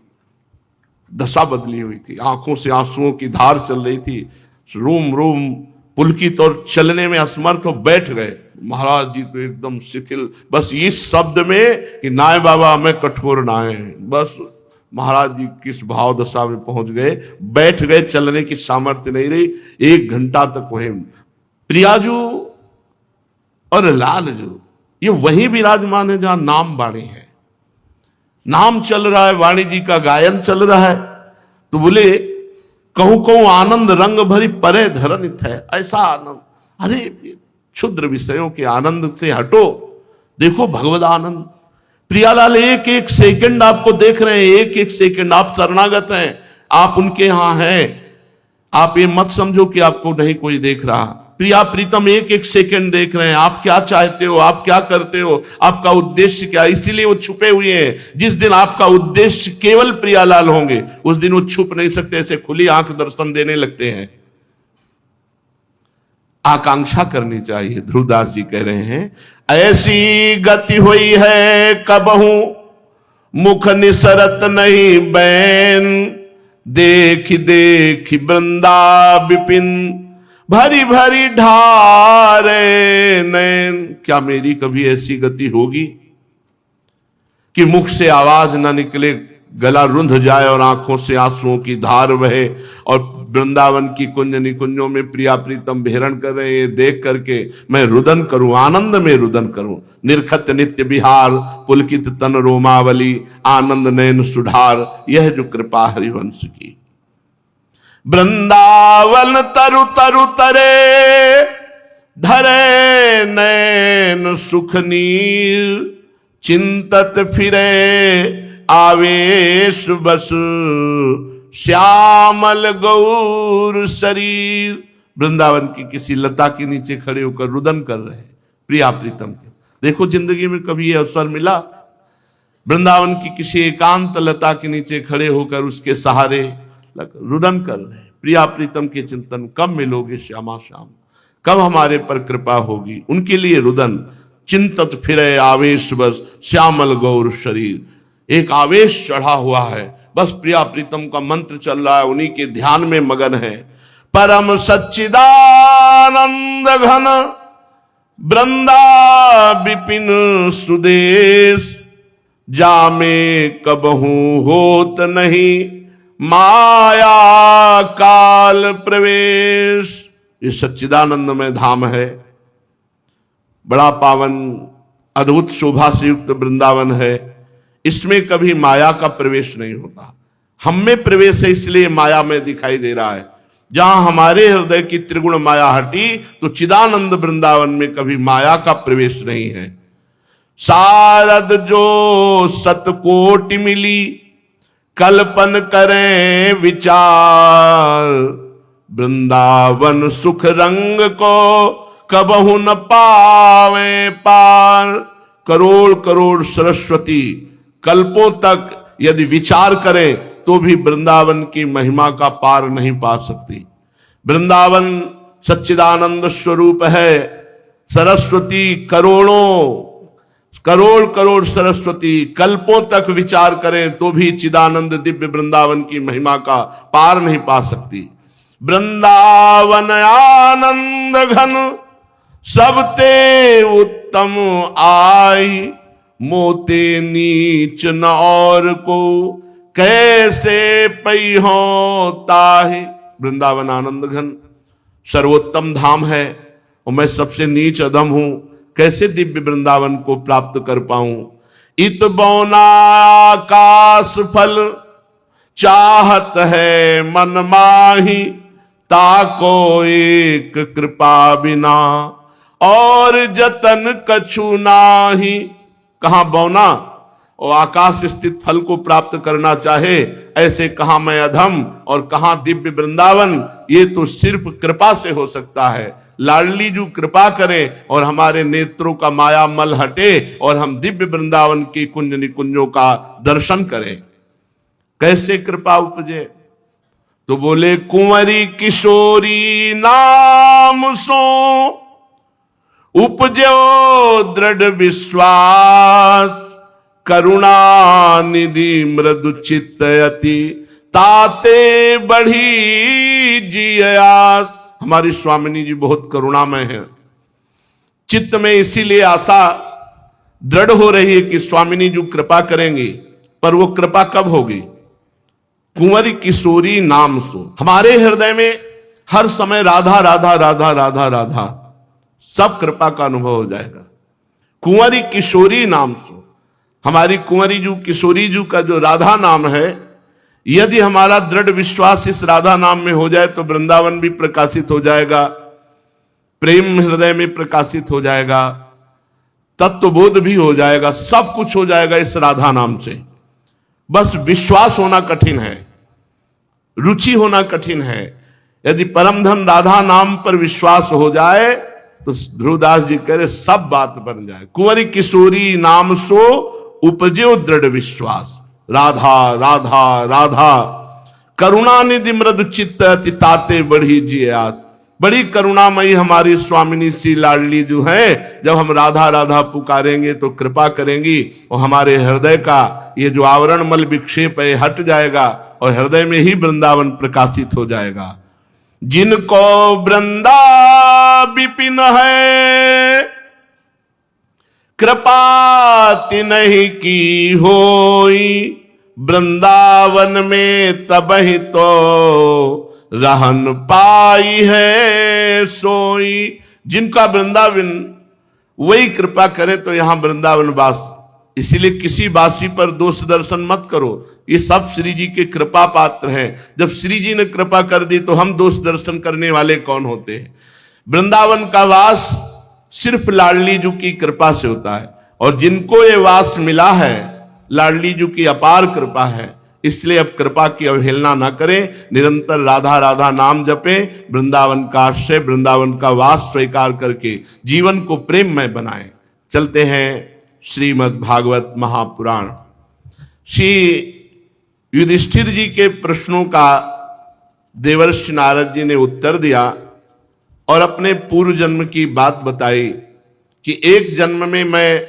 दशा बदली हुई थी, आंखों से आंसुओं की धार चल रही थी, रोम रोम पुलकित और चलने में असमर्थ हो बैठ गए। महाराज जी तो एकदम शिथिल, बस इस शब्द में कि नाय बाबा मैं कठोर नाय, बस महाराज जी किस भाव दशा में पहुंच गए, बैठ गए, चलने की सामर्थ्य नहीं रही। 1 घंटा तक वही प्रियाजू और लालजू ये वही विराजमान है जहां नाम वाणी है, नाम चल रहा है, वाणी जी का गायन चल रहा है। तो बोले कहूं कहूं आनंद रंग भरी परे धरनित है, ऐसा आनंद। अरे क्षुद्र विषयों के आनंद से हटो, देखो भगवद आनंद। प्रियालाल एक एक सेकंड आपको देख रहे हैं, एक एक सेकंड आप शरणागत हैं, आप उनके यहां हैं। आप ये मत समझो कि आपको नहीं कोई देख रहा। प्रिया प्रीतम एक एक सेकंड देख रहे हैं, आप क्या चाहते हो, आप क्या करते हो, आपका उद्देश्य क्या, इसीलिए वो छुपे हुए हैं। जिस दिन आपका उद्देश्य केवल प्रियालाल होंगे उस दिन वो छुप नहीं सकते, ऐसे खुली आंख दर्शन देने लगते हैं। आकांक्षा करनी चाहिए। ध्रुवदास जी कह रहे हैं ऐसी गति हुई है कबहू मुख निसरत नहीं बैन, देख देख वृंदा विपिन भरी भरी ढारे नैन। क्या मेरी कभी ऐसी गति होगी कि मुख से आवाज ना निकले, गला रुंध जाए और आंखों से आंसुओं की धार बहे, और वृंदावन की कुंज निकुंजों में प्रिया प्रीतम विहरण कर रहे हैं, देख करके मैं रुदन करूं, आनंद में रुदन करूं। निर्खत नित्य बिहार पुलकित तन रोमावली, आनंद नयन सुधार, यह जो कृपा हरिवंश की। वृंदावन तरु तरु तरे धरे नैन सुख नीर, चिंतत फिरे आवेश बस श्यामल गौर शरीर। वृंदावन की किसी लता के नीचे खड़े होकर रुदन कर रहे हैं प्रिया प्रीतम के। देखो जिंदगी में कभी यह अवसर मिला वृंदावन की किसी एकांत लता के नीचे खड़े होकर उसके सहारे रुदन कर रहे हैं प्रिया प्रीतम के चिंतन। कब मिलोगे श्यामा श्याम, कब हमारे पर कृपा होगी, उनके लिए रुदन। चिंतत फिरे आवेश बस श्यामल गौर शरीर। एक आवेश चढ़ा हुआ है, बस प्रिया प्रीतम का मंत्र चल रहा है, उन्हीं के ध्यान में मगन है। परम सच्चिदानंद घन वृंदा विपिन सुदेश, जामे कबहू होत नहीं माया काल प्रवेश। ये सच्चिदानंदमय धाम है, बड़ा पावन अद्भुत शोभा से युक्त वृंदावन है। इसमें कभी माया का प्रवेश नहीं होता। हम में प्रवेश है इसलिए माया में दिखाई दे रहा है। जहां हमारे हृदय की त्रिगुण माया हटी तो चिदानंद वृंदावन में कभी माया का प्रवेश नहीं है। शारद जो सतकोटि मिली कल्पन करें विचार, वृंदावन सुख रंग को कबहु न पावे पार। करोड़ करोड़ सरस्वती कल्पों तक यदि विचार करें तो भी वृंदावन की महिमा का पार नहीं पा सकती। वृंदावन सच्चिदानंद स्वरूप है। सरस्वती करोड़ करोड़ सरस्वती कल्पों तक विचार करें तो भी चिदानंद दिव्य वृंदावन की महिमा का पार नहीं पा सकती। वृंदावन आनंद घन सबते उत्तम आई, मोते नीच न और को कैसे पई हो ताहि। वृंदावन आनंद घन सर्वोत्तम धाम है और मैं सबसे नीच अधम हूं, कैसे दिव्य वृंदावन को प्राप्त कर पाऊं। इत बौना आकाश फल चाहत है मन माही, ताको एक कृपा बिना और जतन कछु नाही। कहां बौना और आकाश स्थित फल को प्राप्त करना चाहे, ऐसे कहां मैं अधम और कहां दिव्य वृंदावन। ये तो सिर्फ कृपा से हो सकता है। लाडली जो कृपा करें और हमारे नेत्रों का माया मल हटे और हम दिव्य वृंदावन की कुंज निकुंजों का दर्शन करें। कैसे कृपा उपजे? तो बोले कुंवरी किशोरी नाम सो उपजो दृढ़ विश्वास, करुणा निधि मृदु चित्त अति ताते बढ़ी जियास। हमारी स्वामिनी जी बहुत करुणामय है। चित्त में इसीलिए आशा दृढ़ हो रही है कि स्वामिनी जी कृपा करेंगी, पर वो कृपा कब होगी? कुंवरी किशोरी नाम सो। हमारे हृदय में हर समय राधा राधा राधा राधा राधा, सब कृपा का अनुभव हो जाएगा। कुंवरी किशोरी नाम सो, हमारी कुंवरी जी किशोरी जी का जो राधा नाम है, यदि हमारा दृढ़ विश्वास इस राधा नाम में हो जाए तो वृंदावन भी प्रकाशित हो जाएगा, प्रेम हृदय में प्रकाशित हो जाएगा, तत्वबोध भी हो जाएगा, सब कुछ हो जाएगा इस राधा नाम से। बस विश्वास होना कठिन है, रुचि होना कठिन है। यदि परमधन राधा नाम पर विश्वास हो जाए तो ध्रुवदास जी कह रहे सब बात बन जाए। कुंवरी किशोरी नाम सो उपजो दृढ़ विश्वास। राधा राधा राधा करुणा निधि मृदु चित्त अति ताते बढ़ी जी आस। बड़ी करुणामयी हमारी स्वामिनी श्री लाडली जो है, जब हम राधा राधा पुकारेंगे तो कृपा करेंगी और हमारे हृदय का ये जो आवरण मल विक्षेप है हट जाएगा और हृदय में ही वृंदावन प्रकाशित हो जाएगा। जिनको वृंदा विपिन है कृपा तिन्हि की होई, वृंदावन में तबहि तो रहन पाई है सोई। जिनका वृंदावन वही कृपा करे तो यहां वृंदावन वास। इसीलिए किसी वासी पर दोष दर्शन मत करो, ये सब श्री जी के कृपा पात्र हैं। जब श्री जी ने कृपा कर दी तो हम दोष दर्शन करने वाले कौन होते हैं? वृंदावन का वास सिर्फ लाडली जी की कृपा से होता है, और जिनको ये वास मिला है लाडली जी की अपार कृपा है। इसलिए अब कृपा की अवहेलना न करें, निरंतर राधा राधा नाम जपें, वृंदावन का आश्रय वृंदावन का वास स्वीकार करके जीवन को प्रेममय बनाएं। चलते हैं श्रीमद् भागवत महापुराण। श्री युधिष्ठिर जी के प्रश्नों का देवर्षि नारद जी ने उत्तर दिया और अपने पूर्व जन्म की बात बताई कि एक जन्म में मैं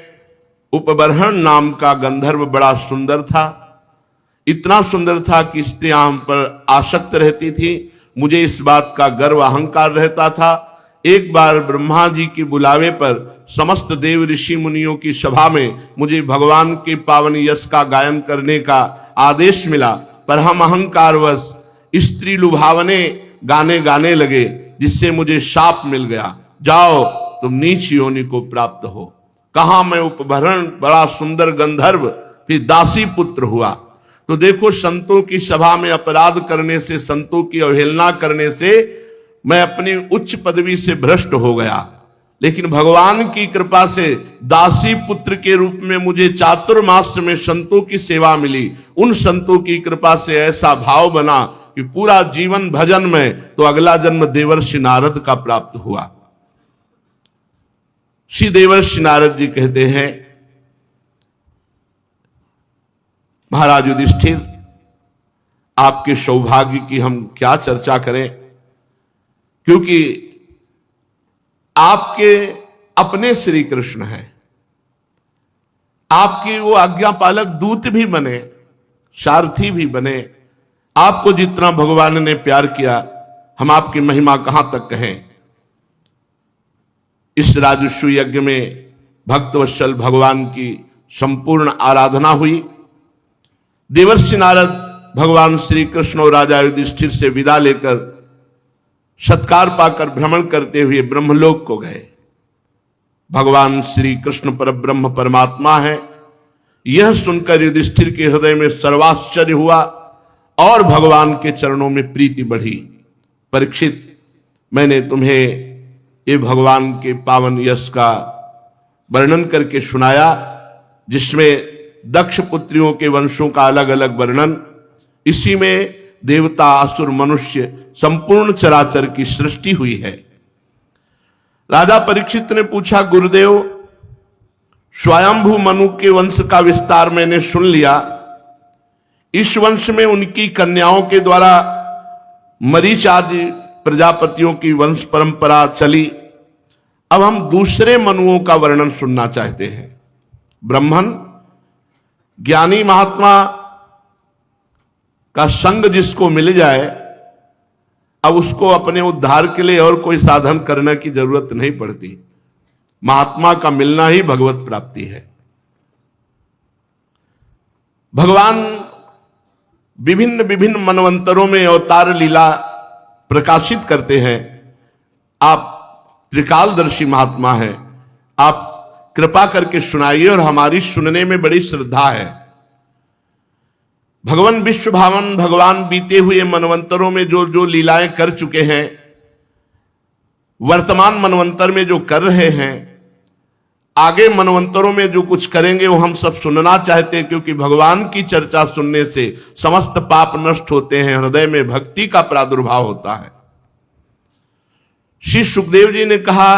उपबर्हण नाम का गंधर्व बड़ा सुंदर था, इतना सुंदर था कि स्त्रियां हम पर आसक्त रहती थी। मुझे इस बात का गर्व अहंकार रहता था। एक बार ब्रह्मा जी के बुलावे पर समस्त देव ऋषि मुनियों की सभा में मुझे भगवान के पावन यश का गायन करने का आदेश मिला, पर हम अहंकारवश स्त्री लुभावने गाने गाने लगे, जिससे मुझे शाप मिल गया, जाओ तुम नीच योनि को प्राप्त हो। कहा मैं उपभरण बड़ा सुंदर गंधर्व फिर दासी पुत्र हुआ। तो देखो, संतों की सभा में अपराध करने से, संतों की अवहेलना करने से मैं अपनी उच्च पदवी से भ्रष्ट हो गया, लेकिन भगवान की कृपा से दासी पुत्र के रूप में मुझे चातुर्मास में संतों की सेवा मिली। उन संतों की कृपा से ऐसा भाव बना कि पूरा जीवन भजन में, तो अगला जन्म देवर्षि नारद का प्राप्त हुआ। श्री देवर्षि नारद जी कहते हैं, महाराज युधिष्ठिर, आपके सौभाग्य की हम क्या चर्चा करें, क्योंकि आपके अपने श्री कृष्ण हैं। आपकी वो आज्ञा पालक दूत भी बने, सारथी भी बने। आपको जितना भगवान ने प्यार किया, हम आपकी महिमा कहां तक कहें। इस राजस्व यज्ञ में भक्तवत्सल भगवान की संपूर्ण आराधना हुई। देवर्षि नारद भगवान श्री कृष्ण और राजा युधिष्ठिर से विदा लेकर सत्कार पाकर भ्रमण करते हुए ब्रह्मलोक को गए। भगवान श्री कृष्ण परब्रह्म परमात्मा है, यह सुनकर युधिष्ठिर के हृदय में सर्वाश्चर्य हुआ और भगवान के चरणों में प्रीति बढ़ी। परीक्षित, मैंने तुम्हें ये भगवान के पावन यश का वर्णन करके सुनाया, जिसमें दक्ष पुत्रियों के वंशों का अलग अलग वर्णन, इसी में देवता असुर मनुष्य संपूर्ण चराचर की सृष्टि हुई है। राजा परीक्षित ने पूछा, गुरुदेव, स्वयंभू मनु के वंश का विस्तार मैंने सुन लिया। इस वंश में उनकी कन्याओं के द्वारा मरीच आदि प्रजापतियों की वंश परंपरा चली। अब हम दूसरे मनुओं का वर्णन सुनना चाहते हैं। ब्राह्मण ज्ञानी महात्मा का संग जिसको मिल जाए, अब उसको अपने उद्धार के लिए और कोई साधन करने की जरूरत नहीं पड़ती। महात्मा का मिलना ही भगवत प्राप्ति है। भगवान विभिन्न विभिन्न मनवंतरों में अवतार लीला प्रकाशित करते हैं। आप त्रिकालदर्शी महात्मा हैं, आप कृपा करके सुनाइए और हमारी सुनने में बड़ी श्रद्धा है। भगवान विश्व भावन भगवान बीते हुए मनवंतरों में जो जो लीलाएं कर चुके हैं, वर्तमान मनवंतर में जो कर रहे हैं, आगे मनवंतरों में जो कुछ करेंगे वो हम सब सुनना चाहते हैं, क्योंकि भगवान की चर्चा सुनने से समस्त पाप नष्ट होते हैं, हृदय में भक्ति का प्रादुर्भाव होता है। श्री सुखदेव जी ने कहा,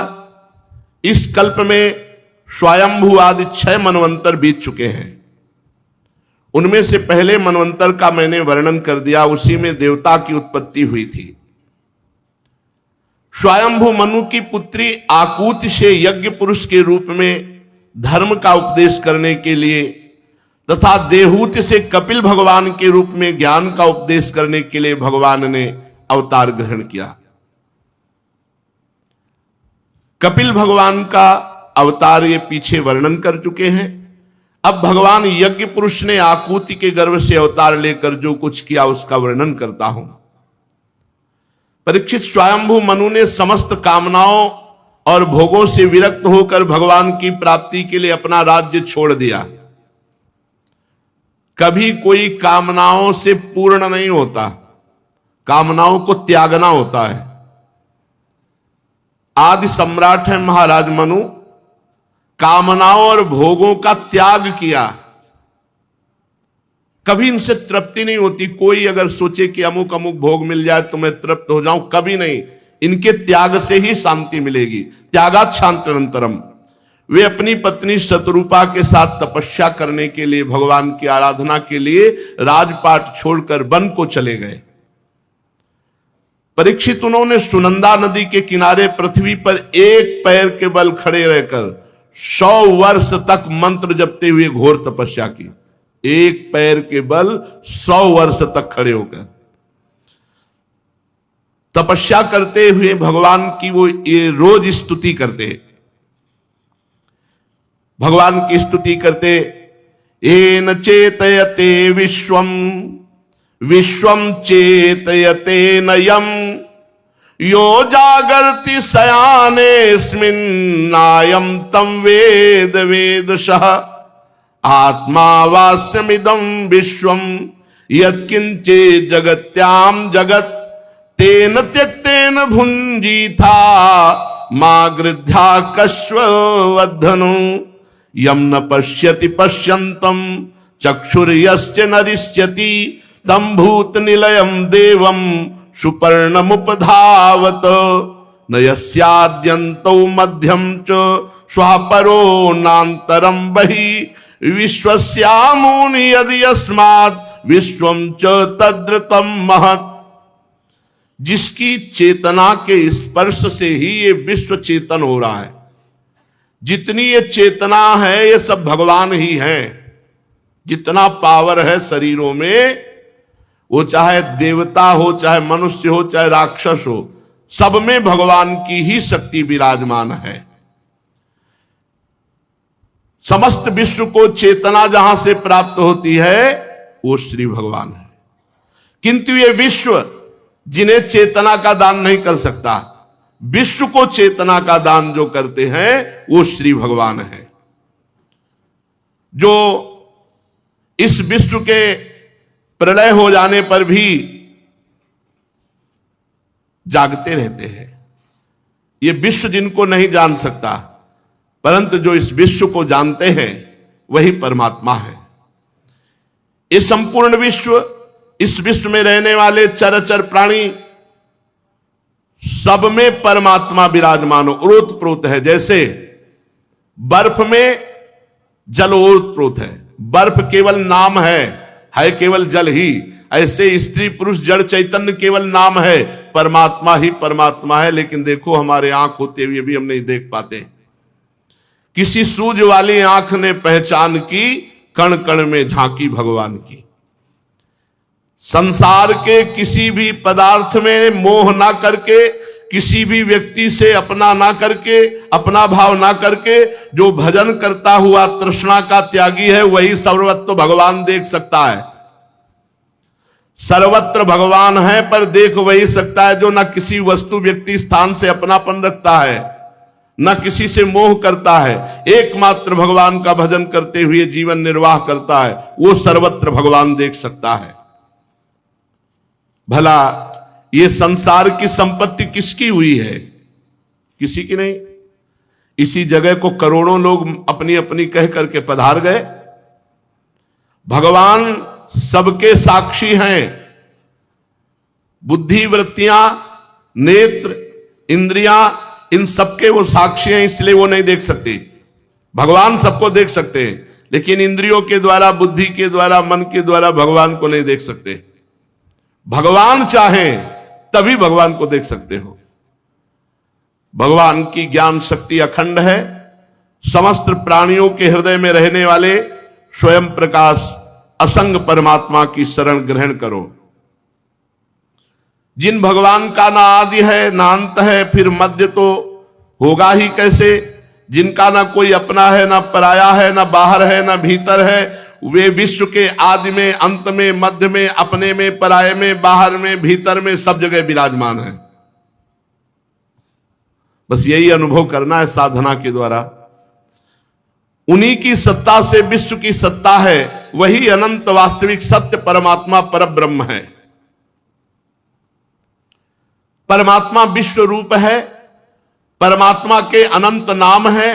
इस कल्प में स्वयंभू आदि 6 मनवंतर बीत चुके हैं। उनमें से पहले मनवंतर का मैंने वर्णन कर दिया, उसी में देवता की उत्पत्ति हुई थी। स्वयंभू मनु की पुत्री आकूति से यज्ञ पुरुष के रूप में धर्म का उपदेश करने के लिए तथा देहूति से कपिल भगवान के रूप में ज्ञान का उपदेश करने के लिए भगवान ने अवतार ग्रहण किया। कपिल भगवान का अवतार ये पीछे वर्णन कर चुके हैं। अब भगवान यज्ञ पुरुष ने आकूति के गर्भ से अवतार लेकर जो कुछ किया उसका वर्णन करता हूं। परीक्षित, स्वयंभू मनु ने समस्त कामनाओं और भोगों से विरक्त होकर भगवान की प्राप्ति के लिए अपना राज्य छोड़ दिया। कभी कोई कामनाओं से पूर्ण नहीं होता, कामनाओं को त्यागना होता है। आदि सम्राट है महाराज मनु, कामनाओं और भोगों का त्याग किया। कभी इनसे तृप्ति नहीं होती। कोई अगर सोचे कि अमुक अमुक भोग मिल जाए तो मैं तृप्त हो जाऊं, कभी नहीं। इनके त्याग से ही शांति मिलेगी। त्यागात् शांतिरंतरम। वे अपनी पत्नी शतरूपा के साथ तपस्या करने के लिए, भगवान की आराधना के लिए राजपाट छोड़कर वन को चले गए। परीक्षित, उन्होंने सुनंदा नदी के किनारे पृथ्वी पर एक पैर के बल खड़े रहकर 100 वर्ष तक मंत्र जपते हुए घोर तपस्या की। एक पैर के बल 100 वर्ष तक खड़े होकर तपस्या करते हुए भगवान की वो ये रोज स्तुति करते। भगवान की स्तुति करते, येन चेतयते विश्वम विश्वम चेतयते नयम यो जागर्ति शयानेस्मिन् नायं तं वेद वेदशः आत्मा वास्यमिदं विश्वं यत्किंचे जगत्याम जगत तेन त्यक्तेन भुंजीथा मा गृध्या कश्ववद्धनु यम न पश्यति पश्यन्तं चक्षुर्यश्च नरिष्यति तं भूत निलयं देवं सुपर्णमुपधावत न यस्याद्यन्तौ मध्यम च स्वापरो नान्तरं बहि विश्वस्यामूनि यदि यस्मात् विश्वं च तद्रतं महत्। जिसकी चेतना के स्पर्श से ही ये विश्व चेतन हो रहा है। जितनी ये चेतना है ये सब भगवान ही है। जितना पावर है शरीरों में, वो चाहे देवता हो, चाहे मनुष्य हो, चाहे राक्षस हो, सब में भगवान की ही शक्ति विराजमान है। समस्त विश्व को चेतना जहां से प्राप्त होती है वो श्री भगवान है। किंतु ये विश्व जिन्हें चेतना का दान नहीं कर सकता, विश्व को चेतना का दान जो करते हैं वो श्री भगवान है, जो इस विश्व के प्रलय हो जाने पर भी जागते रहते हैं। ये विश्व जिनको नहीं जान सकता, परंतु जो इस विश्व को जानते हैं वही परमात्मा है। ये संपूर्ण विश्व, इस विश्व में रहने वाले चराचर प्राणी, सब में परमात्मा विराजमान ओतप्रोत है। जैसे बर्फ में जल ओतप्रोत है, बर्फ केवल नाम है केवल जल ही। ऐसे स्त्री पुरुष जड़ चैतन्य केवल नाम है, परमात्मा ही परमात्मा है। लेकिन देखो, हमारे आंख होते हुए भी हम नहीं देख पाते। किसी सूझ वाली आंख ने पहचान की, कण कण में झांकी भगवान की। संसार के किसी भी पदार्थ में मोह ना करके, किसी भी व्यक्ति से अपना ना करके, अपना भाव ना करके जो भजन करता हुआ तृष्णा का त्यागी है, वही सर्वत्र भगवान देख सकता है। सर्वत्र भगवान है, पर देख वही सकता है जो ना किसी वस्तु व्यक्ति स्थान से अपनापन रखता है, न किसी से मोह करता है, एकमात्र भगवान का भजन करते हुए जीवन निर्वाह करता है, वो सर्वत्र भगवान देख सकता है। भला ये संसार की संपत्ति किसकी हुई है? किसी की नहीं। इसी जगह को करोड़ों लोग अपनी अपनी कह करके पधार गए। भगवान सबके साक्षी हैं। बुद्धि, वृत्तियां, नेत्र, इंद्रियां, इन सबके वो साक्षी हैं, इसलिए वो नहीं देख सकते। भगवान सबको देख सकते हैं, लेकिन इंद्रियों के द्वारा, बुद्धि के द्वारा, मन के द्वारा भगवान को नहीं देख सकते। भगवान चाहें तभी भगवान को देख सकते हो। भगवान की ज्ञान शक्ति अखंड है। समस्त प्राणियों के हृदय में रहने वाले स्वयं प्रकाश असंग परमात्मा की शरण ग्रहण करो। जिन भगवान का ना आदि है ना अंत है, फिर मध्य तो होगा ही कैसे? जिनका ना कोई अपना है, ना पराया है, ना बाहर है, ना भीतर है, वे विश्व के आदि में, अंत में, मध्य में, अपने में, पराये में, बाहर में, भीतर में, सब जगह विराजमान है। बस यही अनुभव करना है साधना के द्वारा। उन्हीं की सत्ता से विश्व की सत्ता है। वही अनंत वास्तविक सत्य परमात्मा परब्रह्म है। परमात्मा विश्व रूप है। परमात्मा के अनंत नाम है।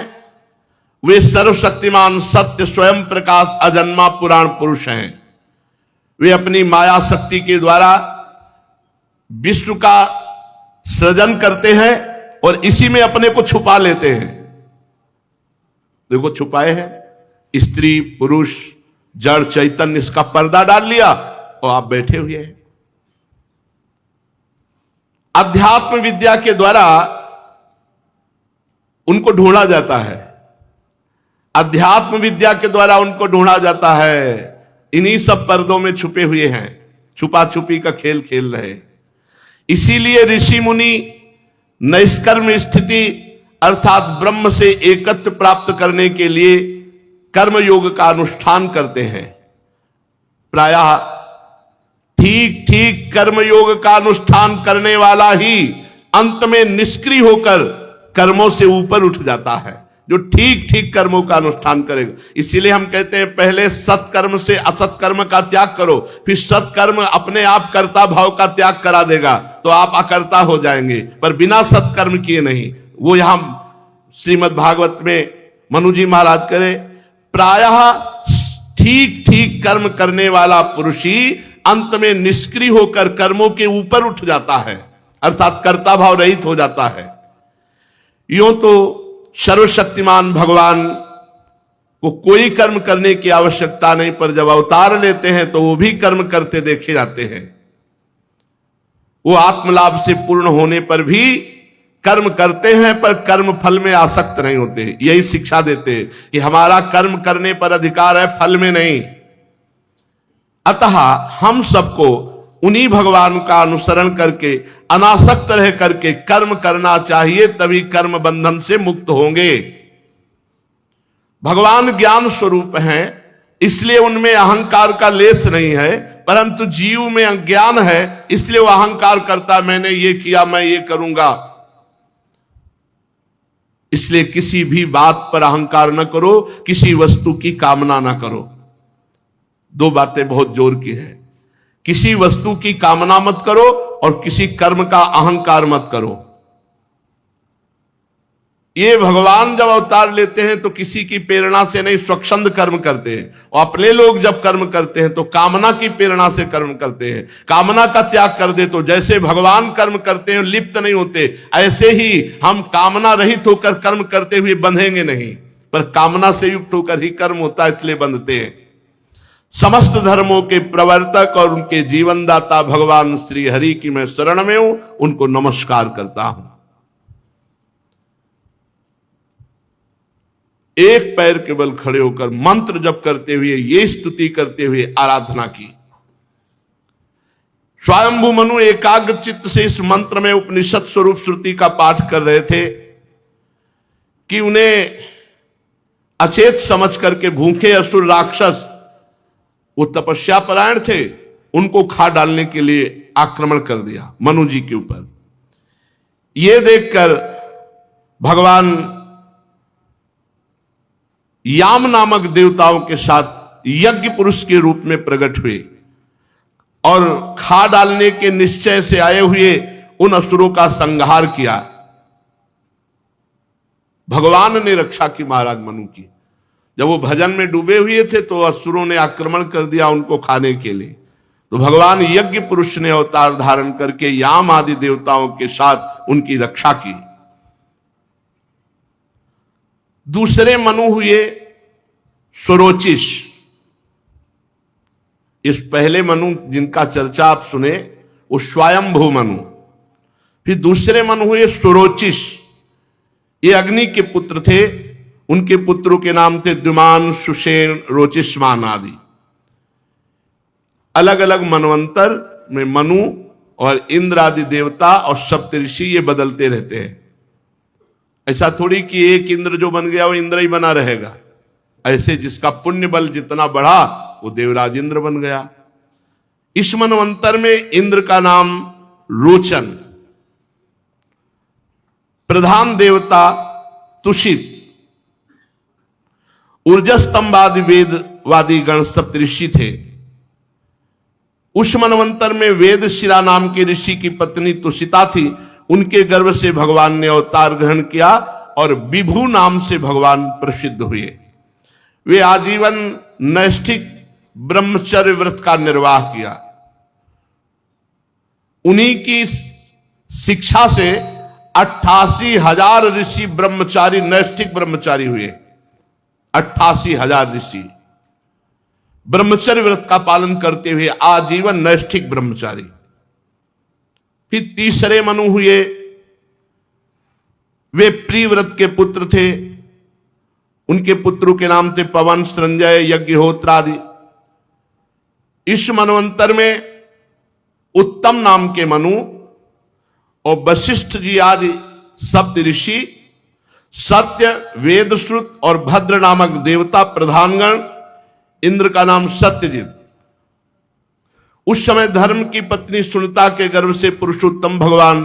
वे सर्वशक्तिमान सत्य स्वयं प्रकाश अजन्मा पुराण पुरुष हैं। वे अपनी माया शक्ति के द्वारा विश्व का सृजन करते हैं और इसी में अपने को छुपा लेते हैं। देखो, छुपाए हैं। स्त्री, पुरुष, जड़, चैतन्य, इसका पर्दा डाल लिया और आप बैठे हुए हैं। अध्यात्म विद्या के द्वारा उनको ढूंढा जाता है। अध्यात्म विद्या के द्वारा उनको ढूंढा जाता है। इन्हीं सब पर्दों में छुपे हुए हैं, छुपा छुपी का खेल खेल रहे। इसीलिए ऋषि मुनि नैष्कर्म स्थिति अर्थात ब्रह्म से एकत्व प्राप्त करने के लिए कर्म योग का अनुष्ठान करते हैं। प्रायः ठीक ठीक कर्म योग का अनुष्ठान करने वाला ही अंत में निष्क्रिय होकर कर्मों से ऊपर उठ जाता है, जो ठीक ठीक कर्मों का अनुष्ठान करेगा। इसीलिए हम कहते हैं पहले सत्कर्म से असत्कर्म का त्याग करो, फिर सत्कर्म अपने आप कर्ता भाव का त्याग करा देगा, तो आप अकर्ता हो जाएंगे। पर बिना सत्कर्म किए नहीं। वो यहां श्रीमद् भागवत में मनु जी महाराज करे, प्रायः ठीक ठीक कर्म करने वाला पुरुष ही अंत में निष्क्रिय होकर कर्मों के ऊपर उठ जाता है, अर्थात कर्ता भाव रहित हो जाता है। यूं तो सर्वशक्तिमान भगवान को कोई कर्म करने की आवश्यकता नहीं, पर जब अवतार लेते हैं तो वो भी कर्म करते देखे जाते हैं। वो आत्मलाभ से पूर्ण होने पर भी कर्म करते हैं, पर कर्म फल में आसक्त नहीं होते। यही शिक्षा देते हैं कि हमारा कर्म करने पर अधिकार है, फल में नहीं। अतः हम सबको उन्हीं भगवान का अनुसरण करके अनासक्त रह करके कर्म करना चाहिए, तभी कर्म बंधन से मुक्त होंगे। भगवान ज्ञान स्वरूप हैं, इसलिए उनमें अहंकार का लेस नहीं है, परंतु जीव में अज्ञान है, इसलिए वो अहंकार करता, मैंने ये किया, मैं ये करूंगा। इसलिए किसी भी बात पर अहंकार न करो, किसी वस्तु की कामना न करो। दो बातें बहुत जोर की है। किसी वस्तु की कामना मत करो और किसी कर्म का अहंकार मत करो। ये भगवान जब अवतार लेते हैं तो किसी की प्रेरणा से नहीं, स्वच्छंद कर्म करते हैं। और अपने लोग जब कर्म करते हैं तो कामना की प्रेरणा से कर्म करते हैं। कामना का त्याग कर दे तो जैसे भगवान कर्म करते हैं, लिप्त नहीं होते, ऐसे ही हम कामना रहित होकर कर्म करते हुए बंधेंगे नहीं, पर कामना से युक्त होकर ही कर्म होता है, इसलिए बंधते हैं। समस्त धर्मों के प्रवर्तक और उनके जीवनदाता भगवान श्री हरि की मैं शरण में हूं, उनको नमस्कार करता हूं। एक पैर के बल खड़े होकर मंत्र जप करते हुए, ये स्तुति करते हुए आराधना की। स्वयंभू मनु एकाग्र चित्त से इस मंत्र में उपनिषद स्वरूप श्रुति का पाठ कर रहे थे कि उन्हें अचेत समझ करके भूखे असुर राक्षस, वो तपस्या परायण थे, उनको खा डालने के लिए आक्रमण कर दिया मनु जी के ऊपर। ये देखकर भगवान याम नामक देवताओं के साथ यज्ञ पुरुष के रूप में प्रकट हुए और खा डालने के निश्चय से आए हुए उन असुरों का संहार किया। भगवान ने रक्षा की महाराज मनु की। जब वो भजन में डूबे हुए थे तो असुरों ने आक्रमण कर दिया उनको खाने के लिए, तो भगवान यज्ञ पुरुष ने अवतार धारण करके याम आदि देवताओं के साथ उनकी रक्षा की। दूसरे मनु हुए स्वरोचिष। इस पहले मनु जिनका चर्चा आप सुने वो स्वयंभू मनु। फिर दूसरे मनु हुए स्वरोचिष। ये अग्नि के पुत्र थे। उनके पुत्रों के नाम थे द्युमान, सुषेण, रोचिष्मान आदि। अलग अलग मनवंतर में मनु और इंद्र आदि देवता और सप्तऋषि ये बदलते रहते हैं। ऐसा थोड़ी कि एक इंद्र जो बन गया वो इंद्र ही बना रहेगा। ऐसे जिसका पुण्य बल जितना बढ़ा वो देवराज इंद्र बन गया। इस मनवंतर में इंद्र का नाम रोचन, प्रधान देवता तुषित, ऊर्जस्तंभादि वेदवादी गण सप्तऋषि थे। उस मनवंतर में वेद शिरा नाम के ऋषि की पत्नी तुषिता थी। उनके गर्भ से भगवान ने अवतार ग्रहण किया और विभु नाम से भगवान प्रसिद्ध हुए। वे आजीवन नैष्ठिक ब्रह्मचर्य व्रत का निर्वाह किया। उन्हीं की शिक्षा से 88,000 ऋषि ब्रह्मचारी, नैष्ठिक ब्रह्मचारी हुए। 88,000 ऋषि ब्रह्मचर्य व्रत का पालन करते हुए आजीवन नैष्ठिक ब्रह्मचारी। फिर तीसरे मनु हुए, वे प्रिव्रत के पुत्र थे। उनके पुत्रों के नाम थे पवन, संजय, यज्ञहोत्र आदि। इस मनवंतर में उत्तम नाम के मनु और वशिष्ठ जी आदि सप्त ऋषि, सत्य, वेदश्रुत और भद्र नामक देवता प्रधानगण, इंद्र का नाम सत्यजित। उस समय धर्म की पत्नी सुनीता के गर्भ से पुरुषोत्तम भगवान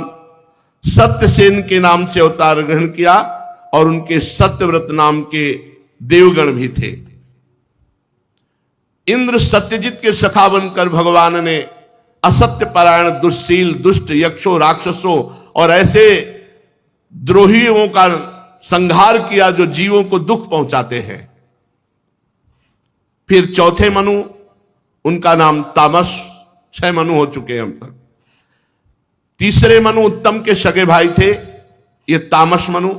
सत्यसेन के नाम से अवतार ग्रहण किया और उनके सत्यव्रत नाम के देवगण भी थे। इंद्र सत्यजित के सखा बनकर भगवान ने असत्य परायण, दुष्शील, दुष्ट यक्षों, राक्षसों और ऐसे द्रोहियों का संहार किया जो जीवों को दुख पहुंचाते हैं। फिर चौथे मनु, उनका नाम तामस। 6 मनु हो चुके हैं हम तक। तीसरे मनु उत्तम के सगे भाई थे, ये तामस मनु।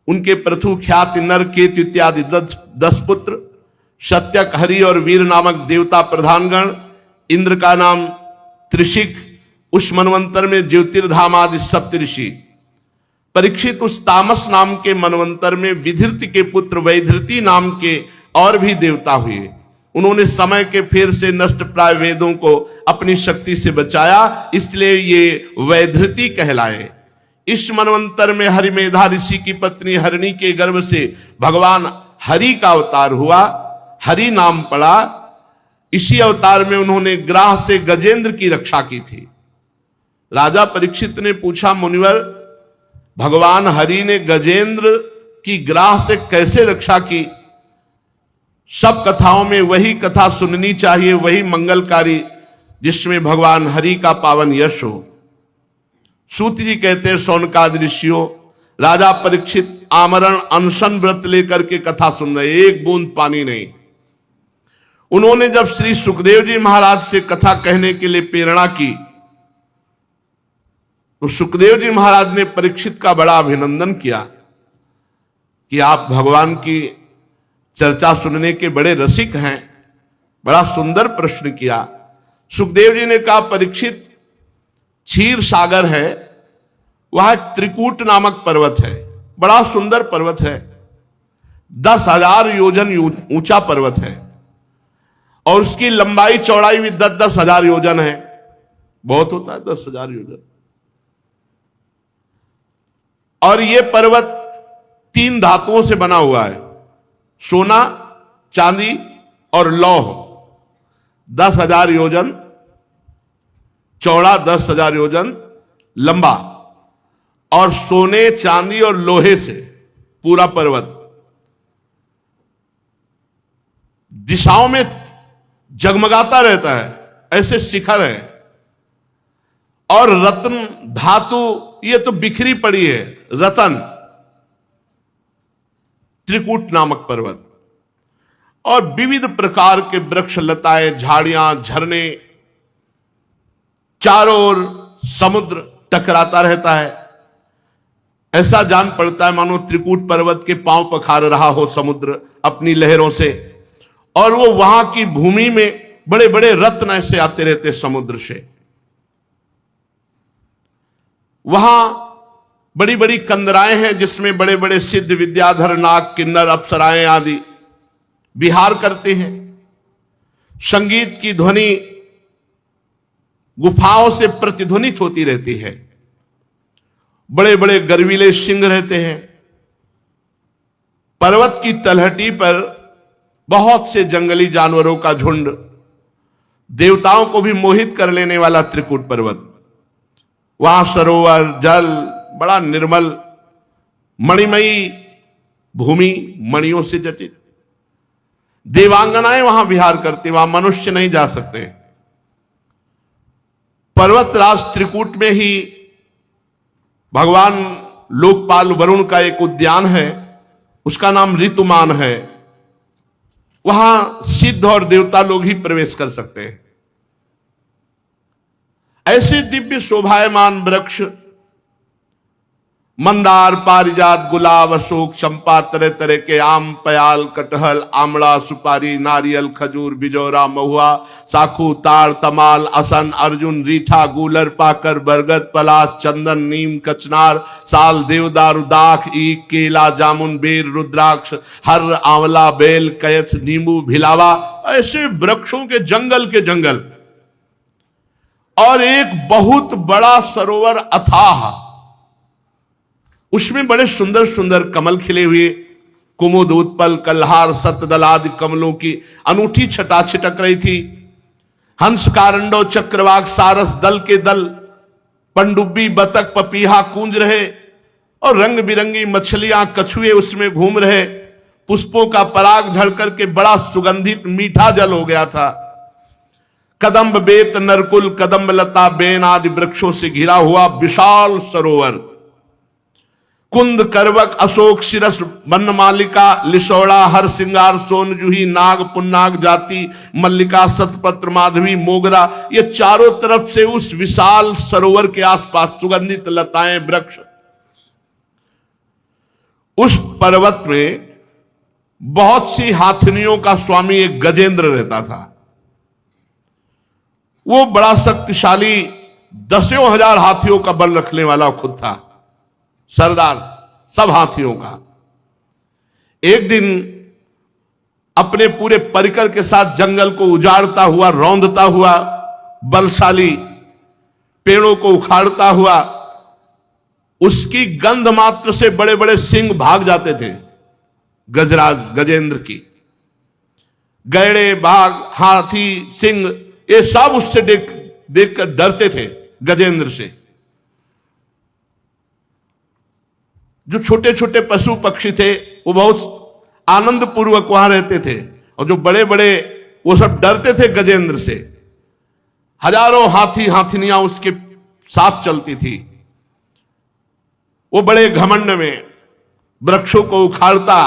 उनके प्रथु, ख्याति, नर, केतु इत्यादि 10 पुत्र, सत्यक, हरि और वीर नामक देवता प्रधानगण। इंद्र का नाम त्रिशिक। उस मनवंतर में ज्योतिर्धाम आदि सप्तऋषि। परीक्षित उस तामस नाम के मनवंतर में विधृति के पुत्र वैधृति नाम के और भी देवता हुए। उन्होंने समय के फेर से नष्ट प्राय वेदों को अपनी शक्ति से बचाया, इसलिए ये वैधृति कहलाए। इस मनवंतर में हरिमेधा ऋषि की पत्नी हरिणी के गर्भ से भगवान हरि का अवतार हुआ, हरि नाम पड़ा। इसी अवतार में उन्होंने ग्राह से गजेंद्र की रक्षा की थी। राजा परीक्षित ने पूछा, मुनिवर, भगवान हरि ने गजेंद्र की ग्राह से कैसे रक्षा की? सब कथाओं में वही कथा सुननी चाहिए, वही मंगलकारी, जिसमें भगवान हरि का पावन यश हो। सूत जी कहते हैं, शौनकादि ऋषियों, राजा परीक्षित आमरण अनशन व्रत लेकर के कथा सुन रहे, एक बूंद पानी नहीं। उन्होंने जब श्री सुखदेव जी महाराज से कथा कहने के लिए प्रेरणा की तो सुखदेव जी महाराज ने परीक्षित का बड़ा अभिनंदन किया कि आप भगवान की चर्चा सुनने के बड़े रसिक हैं। बड़ा सुंदर प्रश्न किया। सुखदेव जी ने कहा, परीक्षित, क्षीर सागर है, वह त्रिकूट नामक पर्वत है, बड़ा सुंदर पर्वत है, 10,000 योजन ऊंचा पर्वत है और उसकी लंबाई चौड़ाई भी 10,000 योजन है। बहुत होता है 10,000 योजन। और ये पर्वत 3 धातुओं से बना हुआ है, सोना, चांदी और लौह। 10,000 योजन चौड़ा, 10,000 योजन लंबा, और सोने, चांदी और लोहे से पूरा पर्वत दिशाओं में जगमगाता रहता है, ऐसे शिखर है। और रत्न धातु ये तो बिखरी पड़ी है, रतन, त्रिकूट नामक पर्वत। और विविध प्रकार के वृक्ष, लताएं, झाड़ियां, झरने, चारों ओर समुद्र टकराता रहता है। ऐसा जान पड़ता है मानो त्रिकूट पर्वत के पांव पखार रहा हो समुद्र अपनी लहरों से। और वो वहां की भूमि में बड़े बड़े रत्न ऐसे आते रहते समुद्र से। वहां बड़ी बड़ी कंदराएं हैं जिसमें बड़े बड़े सिद्ध, विद्याधर, नाग, किन्नर, अप्सराएं आदि विहार करते हैं। संगीत की ध्वनि गुफाओं से प्रतिध्वनित होती रहती है। बड़े बड़े गर्वीले सिंह रहते हैं। पर्वत की तलहटी पर बहुत से जंगली जानवरों का झुंड, देवताओं को भी मोहित कर लेने वाला त्रिकूट पर्वत। वहां सरोवर, जल, बड़ा निर्मल, मणिमयी भूमि, मणियों से जटित। देवांगनाएं वहां विहार करती, वहां मनुष्य नहीं जा सकते। पर्वतराज त्रिकूट में ही भगवान लोकपाल वरुण का एक उद्यान है, उसका नाम ऋतुमान है। वहां सिद्ध और देवता लोग ही प्रवेश कर सकते हैं। ऐसे दिव्य शोभायमान वृक्ष, मंदार, पारिजात, गुलाब, अशोक, चंपा, तरह तरह के आम, प्याल, कटहल, आमला, सुपारी, नारियल, खजूर, बिजौरा, महुआ, साखू, ताड़, तमाल, असन, अर्जुन, रीठा, गूलर, पाकर, बरगद, पलाश, चंदन, नीम, कचनार, साल, देवदार, दाख, ईख, केला, जामुन, बेर, रुद्राक्ष, हर, आंवला, बेल, कयथ, नींबू, भिलावा, ऐसे वृक्षों के जंगल। और एक बहुत बड़ा सरोवर अथाह, उसमें बड़े सुंदर सुंदर कमल खिले हुए, कुमुद, उत्पल, कल्हार, सतदल आदि कमलों की अनूठी छटा छिटक रही थी। हंस, कारंडो, चक्रवाक, सारस, दल के दल, पंडुब्बी, बतख, पपीहा कूंज रहे। और रंग बिरंगी मछलियां, कछुए उसमें घूम रहे। पुष्पों का पराग झड़ करके बड़ा सुगंधित मीठा जल हो गया था। कदम्ब, बेत, नरकुल, कदम्ब लता, बेन आदि वृक्षों से घिरा हुआ विशाल सरोवर। कुंद, करवक, अशोक, शिरस, वनमालिका, लिसौड़ा, हर सिंगार, सोन जूही, नाग, पुन्नाग जाति, मल्लिका, सतपत्र, माधवी, मोगरा, ये चारों तरफ से उस विशाल सरोवर के आसपास सुगंधित लताएं, वृक्ष। उस पर्वत में बहुत सी हाथिनियों का स्वामी एक गजेंद्र रहता था। वो बड़ा शक्तिशाली, 10,000 हाथियों का बल रखने वाला खुद था, सरदार सब हाथियों का। एक दिन अपने पूरे परिकर के साथ जंगल को उजाड़ता हुआ, रौंदता हुआ, बलशाली, पेड़ों को उखाड़ता हुआ, उसकी गंध मात्र से बड़े बड़े सिंह भाग जाते थे। गजराज गजेंद्र की गैड़े, बाघ, हाथी, सिंह, ये सब उससे देखकर डरते थे गजेंद्र से। जो छोटे छोटे पशु पक्षी थे वो बहुत आनंद पूर्वक वहां रहते थे, और जो बड़े बड़े वो सब डरते थे गजेंद्र से। हजारों हाथी हाथिनियां उसके साथ चलती थी। वो बड़े घमंड में वृक्षों को उखाड़ता,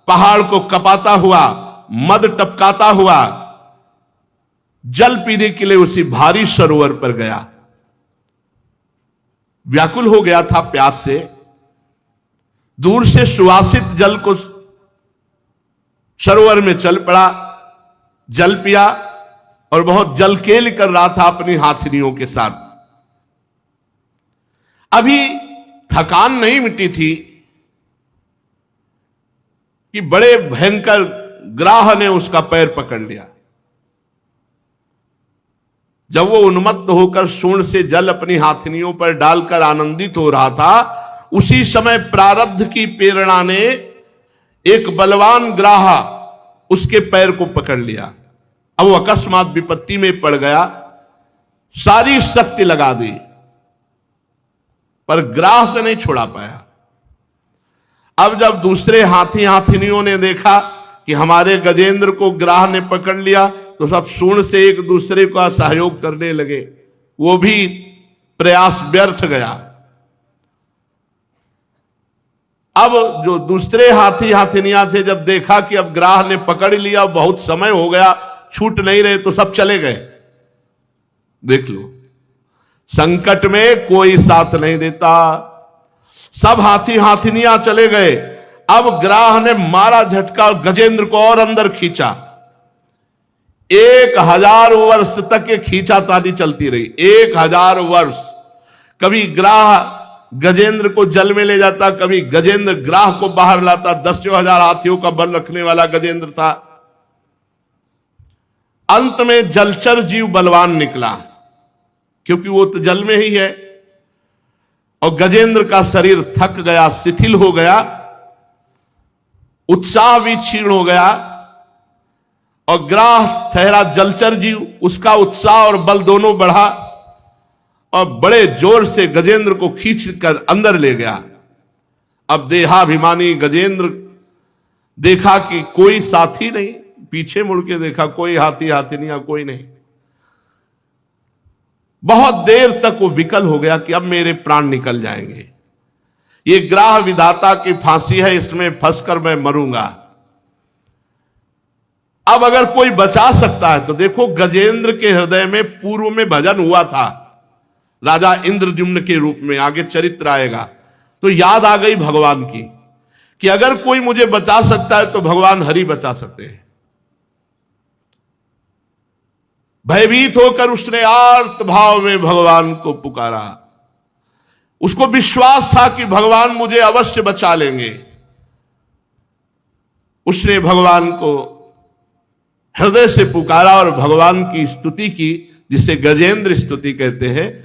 पहाड़ को कपाता हुआ, मद टपकाता हुआ जल पीने के लिए उसी भारी सरोवर पर गया। व्याकुल हो गया था प्यास से। दूर से सुवासित जल को सरोवर में चल पड़ा, जल पिया, और बहुत जलकेल कर रहा था अपनी हाथिनियों के साथ। अभी थकान नहीं मिटी थी कि बड़े भयंकर ग्राह ने उसका पैर पकड़ लिया। जब वो उन्मत्त होकर सूंड से जल अपनी हाथनियों पर डालकर आनंदित हो रहा था, उसी समय प्रारब्ध की प्रेरणा ने एक बलवान ग्राह उसके पैर को पकड़ लिया। अब वो अकस्मात विपत्ति में पड़ गया, सारी शक्ति लगा दी, पर ग्राह से नहीं छोड़ा पाया। अब जब दूसरे हाथी हाथिनियों ने देखा कि हमारे गजेंद्र को ग्राह ने पकड़ लिया, तो सब सूंड से एक दूसरे का सहयोग करने लगे। वो भी प्रयास व्यर्थ गया। अब जो दूसरे हाथी हाथिनियां थे, जब देखा कि अब ग्राह ने पकड़ लिया, बहुत समय हो गया, छूट नहीं रहे, तो सब चले गए। देख लो, संकट में कोई साथ नहीं देता, सब हाथी हाथिनियां चले गए। अब ग्राह ने मारा झटका और गजेंद्र को और अंदर खींचा। 1000 वर्ष तक ये खींचातानी चलती रही। 1000 वर्ष। कभी ग्राह गजेंद्र को जल में ले जाता, कभी गजेंद्र ग्राह को बाहर लाता। 10,000 हाथियों का बल रखने वाला गजेंद्र था। अंत में जलचर जीव बलवान निकला, क्योंकि वो तो जल में ही है। और गजेंद्र का शरीर थक गया, शिथिल हो गया, उत्साह भी क्षीण हो गया। और ग्राह ठहरा जलचर जीव, उसका उत्साह और बल दोनों बढ़ा और बड़े जोर से गजेंद्र को खींचकर अंदर ले गया। अब देहाभिमानी गजेंद्र देखा कि कोई साथी नहीं, पीछे मुड़ के देखा कोई हाथी हाथिनियां कोई नहीं। बहुत देर तक वो विकल हो गया कि अब मेरे प्राण निकल जाएंगे, ये ग्राह विधाता की फांसी है, इसमें फंसकर मैं मरूंगा। अब अगर कोई बचा सकता है तो देखो, गजेंद्र के हृदय में पूर्व में भजन हुआ था राजा इंद्रद्युम्न के रूप में, आगे चरित्र आएगा, तो याद आ गई भगवान की कि अगर कोई मुझे बचा सकता है तो भगवान हरि बचा सकते हैं। भयभीत होकर उसने आर्त भाव में भगवान को पुकारा। उसको विश्वास था कि भगवान मुझे अवश्य बचा लेंगे। उसने भगवान को हृदय से पुकारा और भगवान की स्तुति की, जिसे गजेंद्र स्तुति कहते हैं।